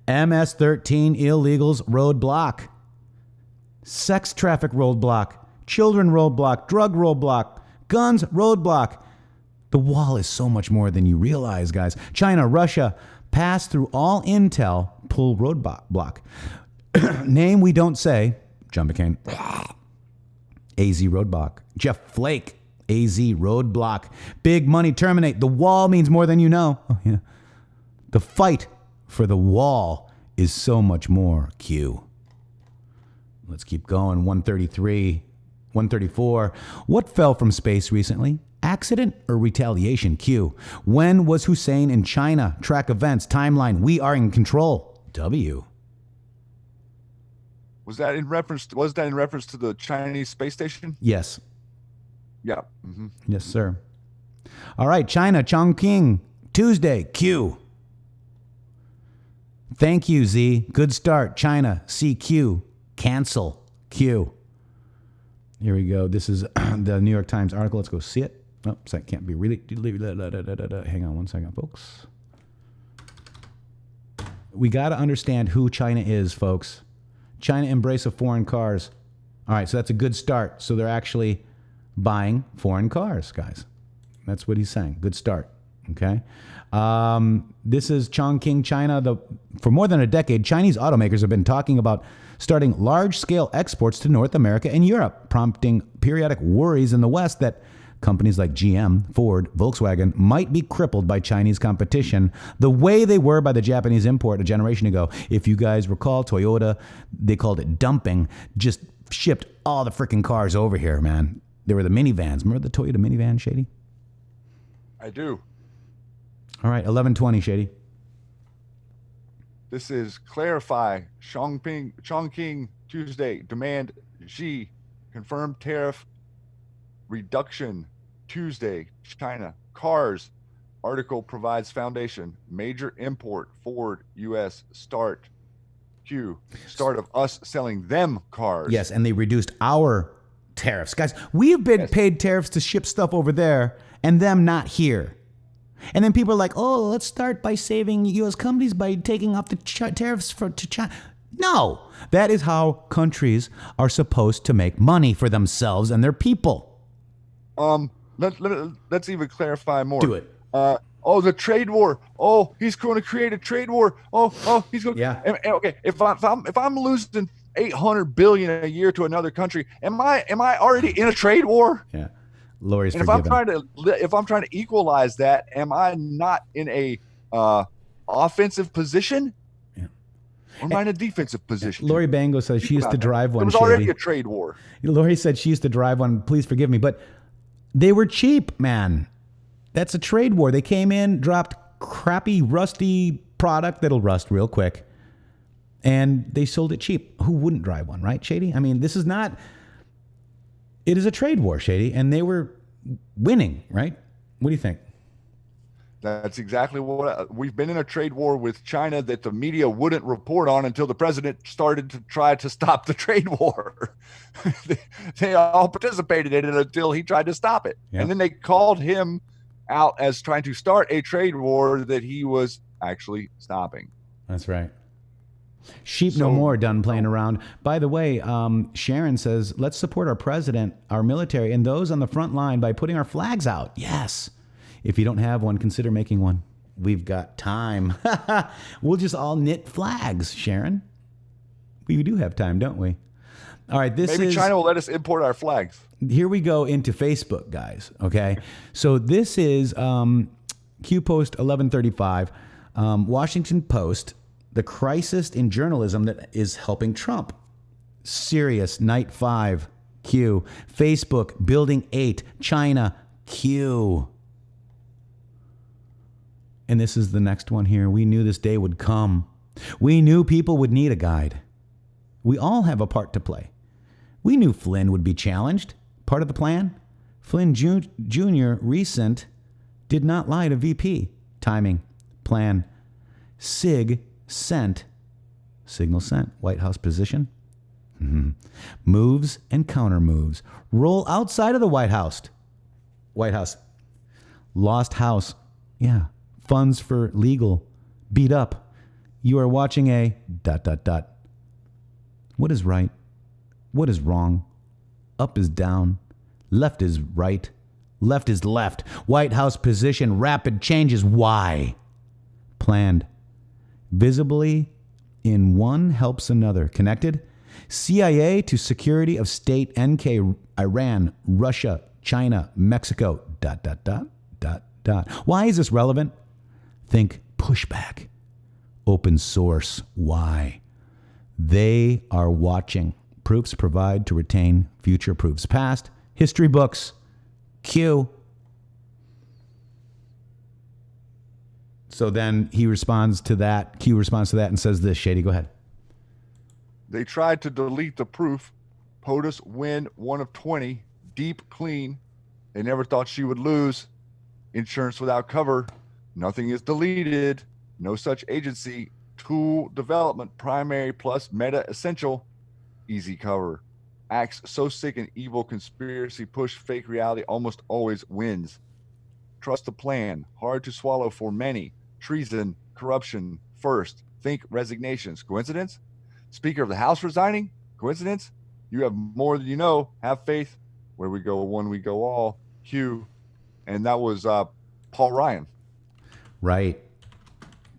MS-13 illegals roadblock. Sex traffic roadblock. Children roadblock. Drug roadblock. Guns roadblock. The wall is so much more than you realize, guys. China, Russia, pass through all intel, pull roadblock. Name we don't say, John McCain. AZ roadblock. Jeff Flake, AZ roadblock. Big money terminate. The wall means more than you know. Oh, yeah. The fight for the wall is so much more. Q. Let's keep going. 133, 134. What fell from space recently? Accident or retaliation? Q. When was Hussein in China? Track events, timeline. We are in control. W. Was that in reference to the Chinese space station? Yes. Yeah. Mm-hmm. Yes, sir. All right, China, Chongqing, Tuesday, Q. Thank you, Z. Good start. China, CQ. Cancel. Q. Here we go. This is the New York Times article. Let's go see it. Oh, so that can't be really. Hang on one second, folks. We got to understand who China is, folks. China embrace of foreign cars. All right, so that's a good start. So they're actually buying foreign cars, guys. That's what he's saying. Good start. Okay. This is Chongqing, China. For more than a decade, Chinese automakers have been talking about starting large-scale exports to North America and Europe, prompting periodic worries in the West that companies like GM, Ford, Volkswagen might be crippled by Chinese competition the way they were by the Japanese import a generation ago. If you guys recall, Toyota, they called it dumping, just shipped all the freaking cars over here, man. They were the minivans. Remember the Toyota minivan, Shady? I do. All right, 11:20, Shady. This is clarify. Chongqing Tuesday. Demand Xi confirmed tariff reduction Tuesday. China. Cars. Article provides foundation. Major import. Ford. U.S. Start. Q. Start of us selling them cars. Yes, and they reduced our tariffs. Guys, we've been paid tariffs to ship stuff over there and them not here. And then people are like, oh, let's start by saving U.S. companies by taking off the tariffs to China. No, that is how countries are supposed to make money for themselves and their people. Let's even clarify more. Do it. The trade war. Oh, he's going to create a trade war. Oh, he's going. Yeah. Okay. If I'm losing $800 billion a year to another country, am I already in a trade war? Yeah. Lori's and forgiven. if I'm trying to equalize that, am I not in a offensive position? Yeah. Or am I in a defensive position? Lori Bango says she used to drive one. It was already a trade war. Lori said she used to drive one. Please forgive me, but they were cheap, man. That's a trade war. They came in, dropped crappy, rusty product that'll rust real quick, and they sold it cheap. Who wouldn't drive one, right, Shady? I mean, this is not... It is a trade war, Shady, and they were winning, right? What do you think? That's exactly what we've been in a trade war with China that the media wouldn't report on until the president started to try to stop the trade war. They all participated in it until he tried to stop it. Yep. And then they called him out as trying to start a trade war that he was actually stopping. That's right. Sheep no more, done playing around. By the way, Sharon says, let's support our president, our military, and those on the front line by putting our flags out. Yes. If you don't have one, consider making one. We've got time. We'll just all knit flags, Sharon. We do have time, don't we? All right, Maybe China will let us import our flags. Here we go into Facebook, guys, okay? So this is Q Post 1135, Washington Post, the crisis in journalism that is helping Trump. Sirius, Night 5, Q. Facebook, Building 8, China, Q. And this is the next one here. We knew this day would come. We knew people would need a guide. We all have a part to play. We knew Flynn would be challenged. Part of the plan? Flynn Jr. recent did not lie to VP. Timing. Plan. Signal sent. White House position. Moves and counter moves. Roll outside of the White House. Lost house. Yeah. Funds for legal. Beat up. You are watching a ... What is right? What is wrong? Up is down. Left is right. Left is left. White House position. Rapid changes. Why? Planned. Visibly in one helps another. Connected? CIA to security of state NK, Iran, Russia, China, Mexico, ... Why is this relevant? Think pushback. Open source. Why? They are watching. Proofs provide to retain future proofs. Past. History books. Q. So then he responds to that. Q responds to that and says this. Shady, go ahead. They tried to delete the proof. POTUS win 1 of 20. Deep clean. They never thought she would lose. Insurance without cover. Nothing is deleted. No such agency. Tool development. Primary plus meta essential. Easy cover. Acts so sick and evil. Conspiracy push. Fake reality almost always wins. Trust the plan. Hard to swallow for many. Treason. Corruption. First. Think resignations. Coincidence? Speaker of the House resigning? Coincidence? You have more than you know. Have faith. Where we go one, we go all. Q. And that was Paul Ryan. Right.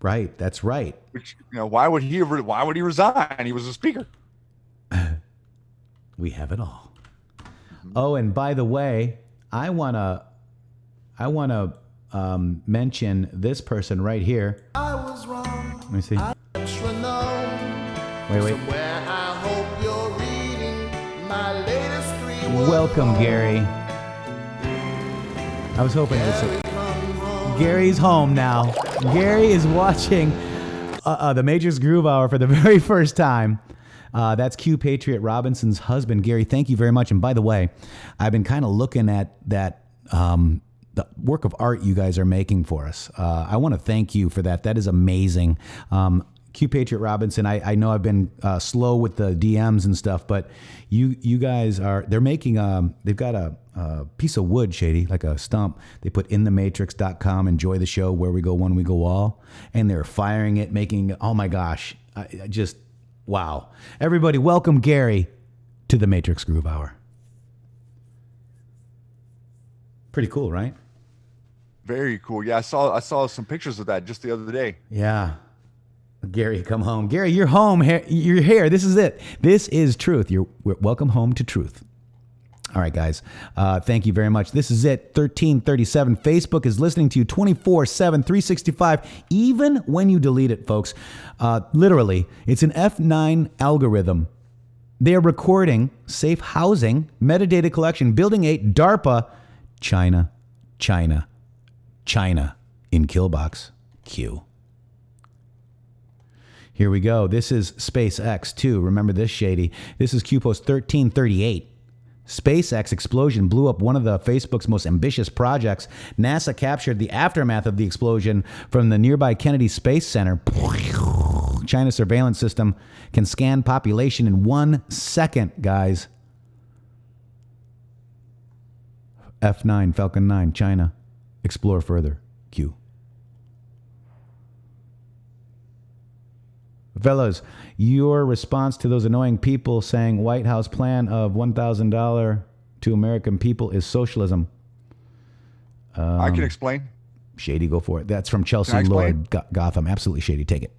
That's right. Which, why would he resign? He was a speaker. We have it all. Oh, and by the way, I wanna mention this person right here. I was wrong. Let me see. I should know. Wait. Somewhere I hope you're reading my latest 3 words. Welcome, Gary. I was hoping it was Gary's home now. Gary is watching the Matrixxx Groove Hour for the very first time. That's Q Patriot Robinson's husband, Gary. Thank you very much. And by the way, I've been kind of looking at that the work of art you guys are making for us. I want to thank you for that. That is amazing. Q Patriot Robinson, I know I've been slow with the DMs and stuff, but you guys they're making, they've got a piece of wood, Shady, like a stump. They put intheMatrixxx.com, enjoy the show, where we go, one we go all. And they're firing it, making, oh my gosh, I just, wow. Everybody, welcome Gary to the Matrixxx Groove Hour. Pretty cool, right? Very cool. Yeah, I saw some pictures of that just the other day. Yeah. Gary, come home. Gary, you're home. You're here. This is it. This is truth. Welcome home to truth. All right, guys. Thank you very much. This is it. 1337. Facebook is listening to you 24/7, 365, even when you delete it, folks. Literally, it's an F9 algorithm. They are recording safe housing, metadata collection, building 8, DARPA, China in Killbox Q. Here we go. This is SpaceX, too. Remember this, Shady. This is QPost 1338. SpaceX explosion blew up one of the Facebook's most ambitious projects. NASA captured the aftermath of the explosion from the nearby Kennedy Space Center. China's surveillance system can scan population in 1 second, guys. F9, Falcon 9, China. Explore further. Q. Fellows, your response to those annoying people saying White House plan of $1,000 to American people is socialism. I can explain. Shady, go for it. That's from Chelsea Lord Gotham. Absolutely, Shady. Take it.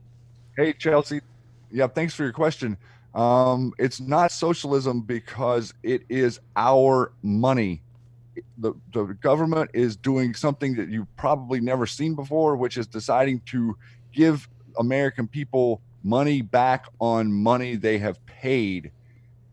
Hey, Chelsea. Yeah, thanks for your question. It's not socialism because it is our money. The government is doing something that you've probably never seen before, which is deciding to give American people money back on money they have paid.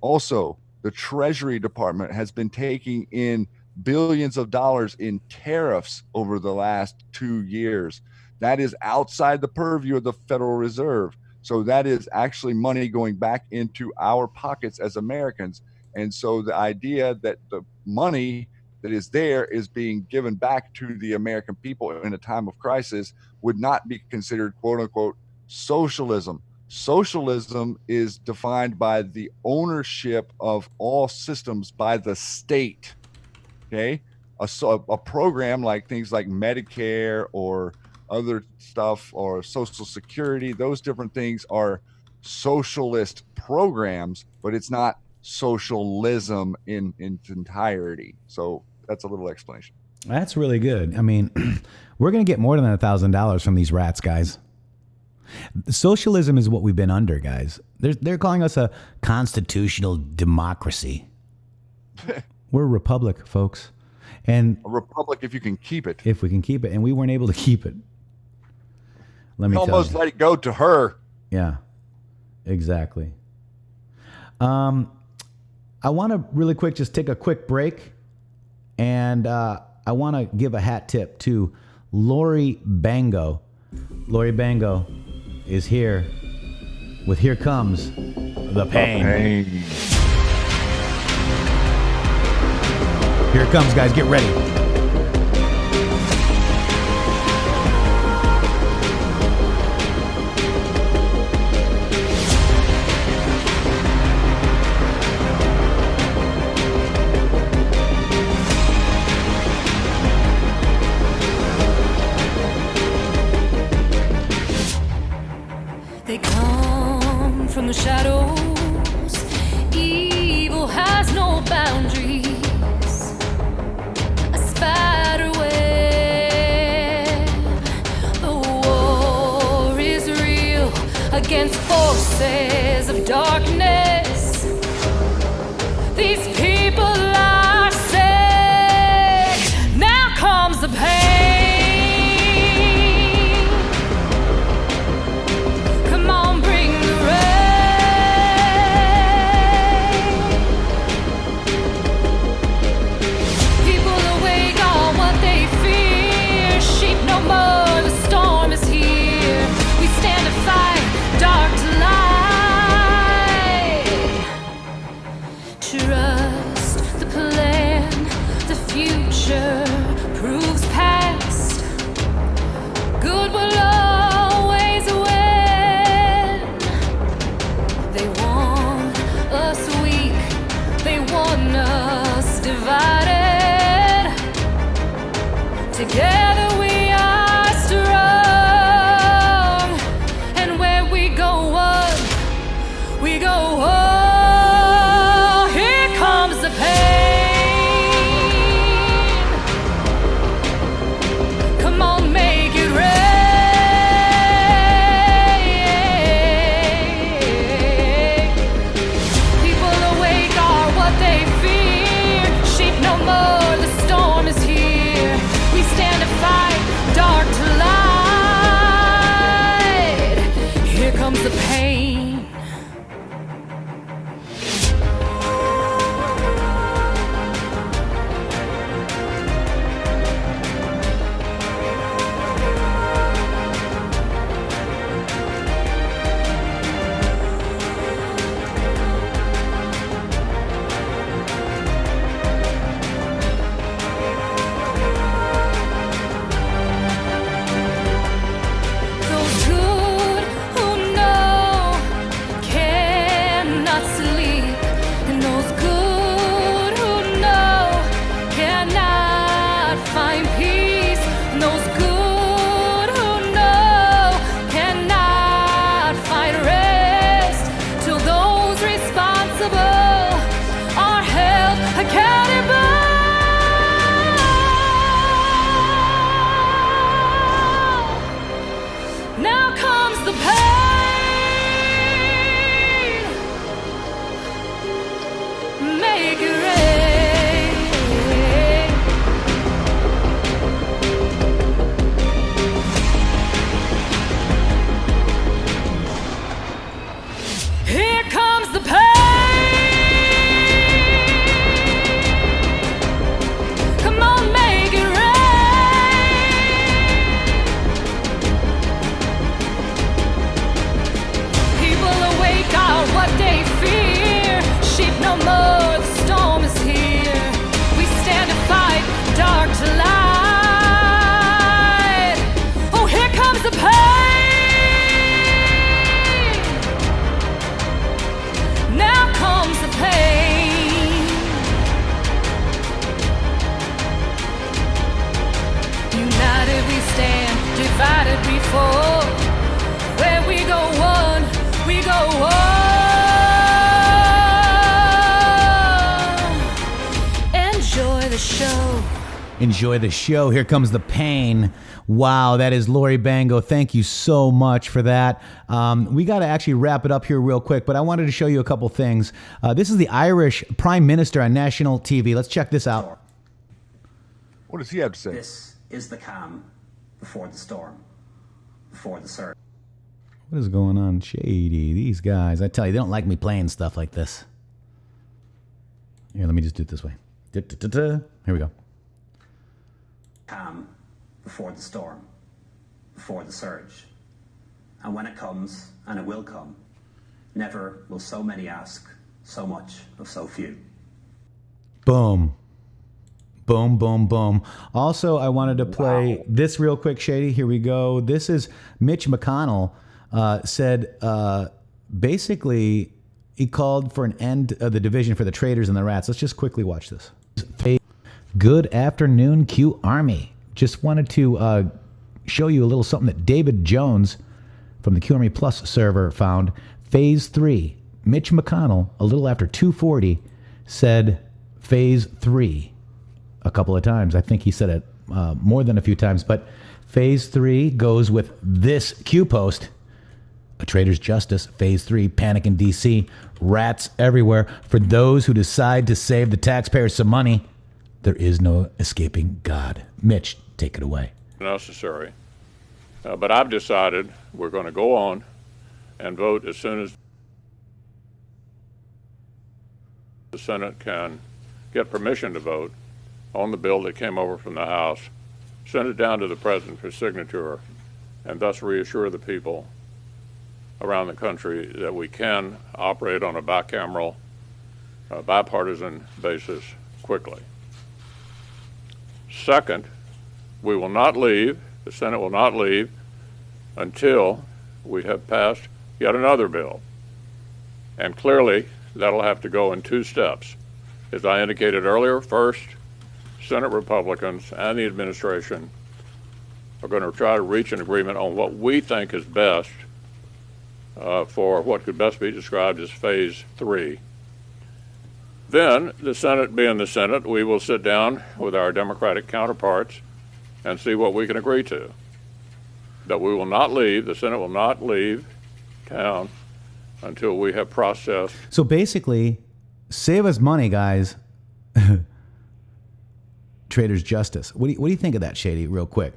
Also, the Treasury Department has been taking in billions of dollars in tariffs over the last 2 years. That is outside the purview of the Federal Reserve. So that is actually money going back into our pockets as Americans. And so the idea that the money that is there is being given back to the American people in a time of crisis would not be considered, quote unquote, socialism. Socialism is defined by the ownership of all systems by the state. Okay, a program like things like Medicare or other stuff or Social Security, those different things are socialist programs, but it's not socialism in its entirety. So that's a little explanation. That's really good. I mean, we're going to get more than $1,000 from these rats, guys. Socialism is what we've been under, guys. They're calling us a constitutional democracy. We're a republic, folks. And a republic if you can keep it. If we can keep it. And we weren't able to keep it. Let me tell you. Almost let it go to her. Yeah, exactly. I want to really quick just take a quick break. And I want to give a hat tip to Lori Bango. Lori Bango is here with Here Comes the Pain. Here it comes, guys. Get ready. They come from the shadows. Evil has no boundaries. A spider web. The war is real against forces of darkness. These people are sick. Now comes the pain. Sheep no make it rain. Here comes the pain. Come on, make it rain. People awake are what they fear. Sheep no more, the storm is here. We stand to fight, dark to light. Oh, here comes the pain. Now comes the pain. United we stand, divided we fall. Where we go one, we go one. Enjoy the show. Enjoy the show. Here comes the pain. Wow, that is Lori Bango. Thank you so much for that. We got to actually wrap it up here real quick, but I wanted to show you a couple things. This is the Irish Prime Minister on national TV. Let's check this out. What does he have to say? This is the calm before the storm, before the surge. What is going on? Shady. These guys, I tell you, they don't like me playing stuff like this. Here, let me just do it this way. Here we go. Calm before the storm, before the surge. And when it comes, and it will come, never will so many ask so much of so few. Boom. Boom, boom, boom. Also, I wanted to play this real quick, Shady. Here we go. This is Mitch McConnell said, basically, he called for an end of the division for the traitors and the rats. Let's just quickly watch this. Good afternoon, Q Army. Just wanted to show you a little something that David Jones from the Q Army Plus server found. Phase 3. Mitch McConnell, a little after 2:40, said Phase 3 a couple of times. I think he said it more than a few times. But Phase 3 goes with this Q post. A traitor's justice. Phase 3. Panic in D.C. Rats everywhere. For those who decide to save the taxpayers some money, there is no escaping God. Mitch, take it away. Necessary. But I've decided we're going to go on and vote as soon as the Senate can get permission to vote on the bill that came over from the House, send it down to the President for signature, and thus reassure the people around the country that we can operate on a bicameral, bipartisan basis quickly. Second, we will not leave, the Senate will not leave until we have passed yet another bill. And clearly, that'll have to go in 2 steps. As I indicated earlier, first, Senate Republicans and the administration are going to try to reach an agreement on what we think is best for what could best be described as Phase 3. Then, the Senate being the Senate, we will sit down with our Democratic counterparts and see what we can agree to. That we will not leave, the Senate will not leave town until we have processed. So basically, save us money, guys. Trader's justice. What do you think of that, Shady, real quick?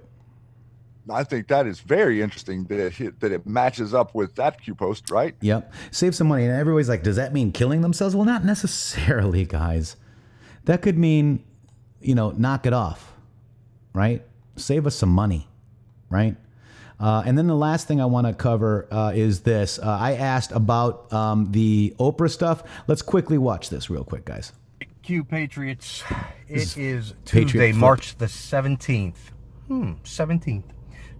I think that is very interesting that it matches up with that Q post, right? Yep. Save some money. And everybody's like, does that mean killing themselves? Well, not necessarily, guys. That could mean, knock it off, right? Save us some money, right? And then the last thing I want to cover is this. I asked about the Oprah stuff. Let's quickly watch this real quick, guys. Q Patriots. It is Patriot Tuesday, foot. March the 17th. 17th.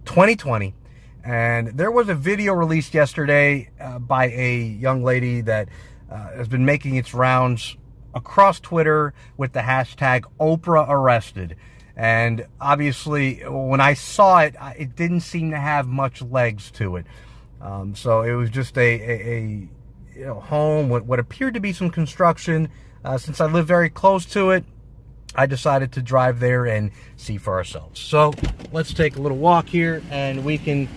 2020, and there was a video released yesterday by a young lady that has been making its rounds across Twitter with the hashtag Oprah arrested. And obviously, when I saw it, it didn't seem to have much legs to it. So it was just a home with what appeared to be some construction. Since I live very close to it, I decided to drive there and see for ourselves. So let's take a little walk here and we can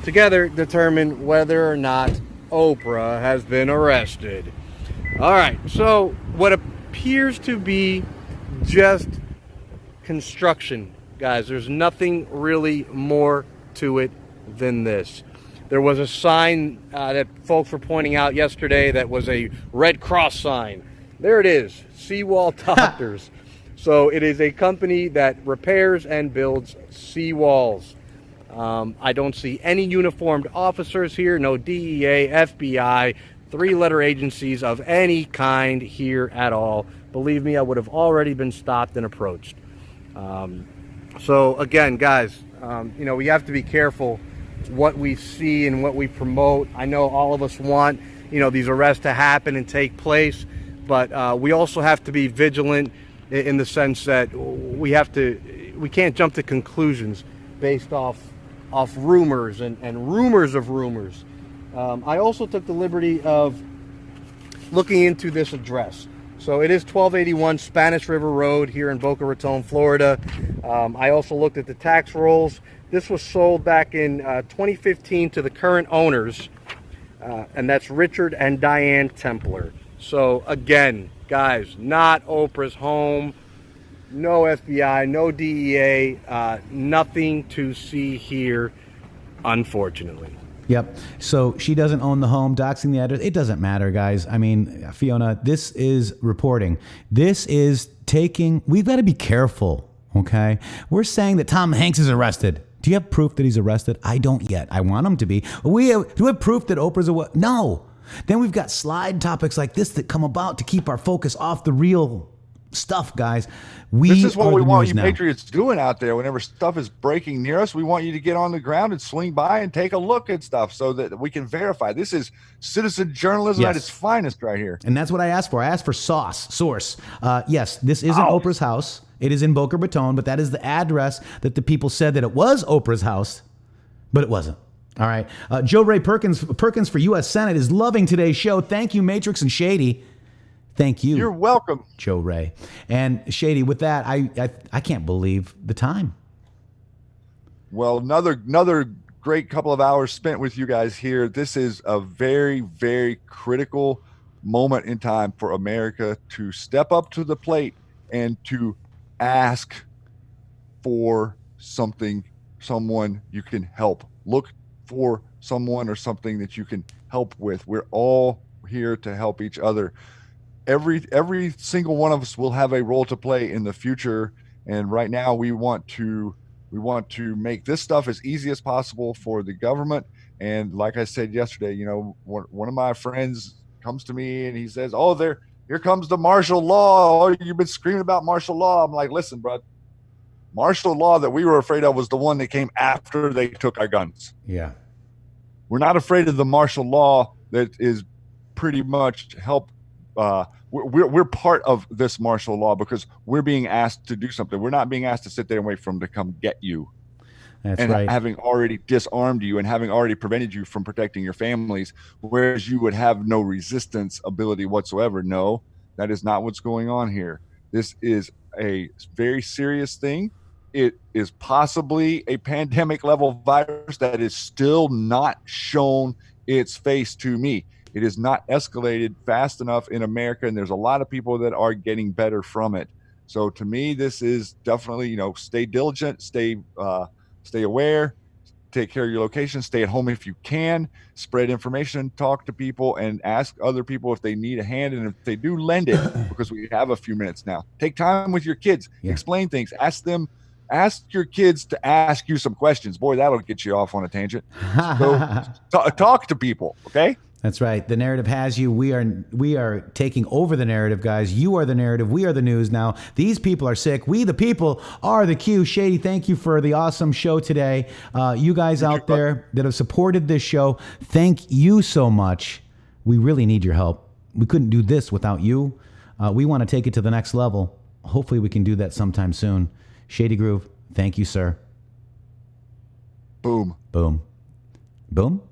together determine whether or not Oprah has been arrested. All right, so what appears to be just construction, guys. There's nothing really more to it than this. There was a sign that folks were pointing out yesterday that was a Red Cross sign. There it is, Seawall Doctors. So it is a company that repairs and builds seawalls. I don't see any uniformed officers here, no DEA, FBI, three-letter agencies of any kind here at all. Believe me, I would have already been stopped and approached. So again, guys, we have to be careful what we see and what we promote. I know all of us want, these arrests to happen and take place, but we also have to be vigilant in the sense that we can't jump to conclusions based off rumors and rumors of rumors. I also took the liberty of looking into this address. So it is 1281 Spanish River Road here in Boca Raton, Florida. I also looked at the tax rolls. This was sold back in 2015 to the current owners, and that's Richard and Diane Templer. So again, guys, not Oprah's home, no FBI, no DEA, nothing to see here, unfortunately. Yep. So she doesn't own the home, doxing the address. It doesn't matter, guys. I mean, Fiona, this is reporting. This is we've got to be careful, okay? We're saying that Tom Hanks is arrested. Do you have proof that he's arrested? I don't yet. I want him to be. Do we have proof that Oprah's No. Then we've got slide topics like this that come about to keep our focus off the real stuff, guys. This is what we want you Patriots doing out there. Whenever stuff is breaking near us, we want you to get on the ground and swing by and take a look at stuff so that we can verify. This is citizen journalism at its finest right here. And that's what I asked for. I asked for source. Yes, this isn't Oprah's house. It is in Boca Raton, but that is the address that the people said that it was Oprah's house, but it wasn't. All right. Joe Ray Perkins for U.S. Senate is loving today's show. Thank you, Matrixxx and Shady. Thank you. You're welcome, Joe Ray. And Shady, with that, I can't believe the time. Well, another great couple of hours spent with you guys here. This is a very, very critical moment in time for America to step up to the plate and to ask for someone you can help. Look for someone or something that you can help with. We're all here to help each other. Every single one of us will have a role to play in the future, and right now we want to make this stuff as easy as possible for the government. And like I said yesterday, one of my friends comes to me and he says, here comes the martial law. Oh, you've been screaming about martial law. I'm like, listen, bro, martial law that we were afraid of was the one that came after they took our guns. Yeah. We're not afraid of the martial law that is pretty much help. We're part of this martial law because we're being asked to do something. We're not being asked to sit there and wait for them to come get you. That's and right. Having already disarmed you and having already prevented you from protecting your families, whereas you would have no resistance ability whatsoever. No, that is not what's going on here. This is a very serious thing. It is possibly a pandemic level virus that is still not shown its face to me. It is not escalated fast enough in America, and there's a lot of people that are getting better from it. So to me, this is definitely, stay diligent, stay aware, take care of your location, stay at home if you can, spread information, talk to people, and ask other people if they need a hand. And if they do, lend it, because we have a few minutes now. Take time with your kids, explain things, ask your kids to ask you some questions. Boy, that'll get you off on a tangent. So talk to people, okay? That's right. The narrative has you. We are taking over the narrative, guys. You are the narrative. We are the news now. These people are sick. We, the people, are the Q. Shady, thank you for the awesome show today. You guys out there that have supported this show, thank you so much. We really need your help. We couldn't do this without you. We want to take it to the next level. Hopefully we can do that sometime soon. Shady Groove, thank you, sir. Boom. Boom. Boom?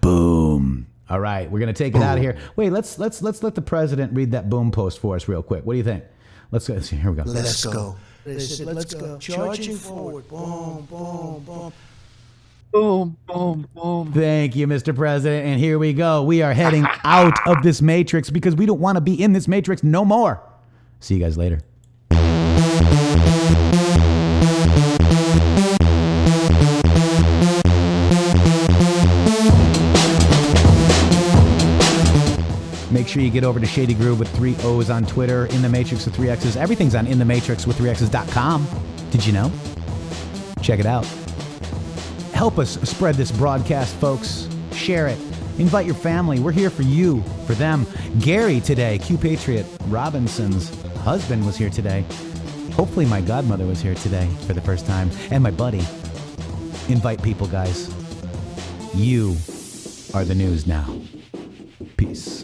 Boom. All right, we're gonna take it out of here. Wait, let's let the president read that boom post for us real quick. What do you think? Let's go. Here we go. Let's go. Let's go. Charging forward. Boom, boom, boom. Boom, boom, boom. Thank you, Mr. President. And here we go. We are heading out of this matrix because we don't want to be in this matrix no more. See you guys later. Make sure you get over to Shady Grooove with 3 O's on Twitter, intheMatrixx with 3 X's. Everything's on intheMatrixx with 3X's.com. Did you know? Check it out. Help us spread this broadcast, folks. Share it. Invite your family. We're here for you, for them. Gary today, Q Patriot Robinson's husband was here today. Hopefully my godmother was here today for the first time. And my buddy. Invite people, guys. You are the news now. Peace.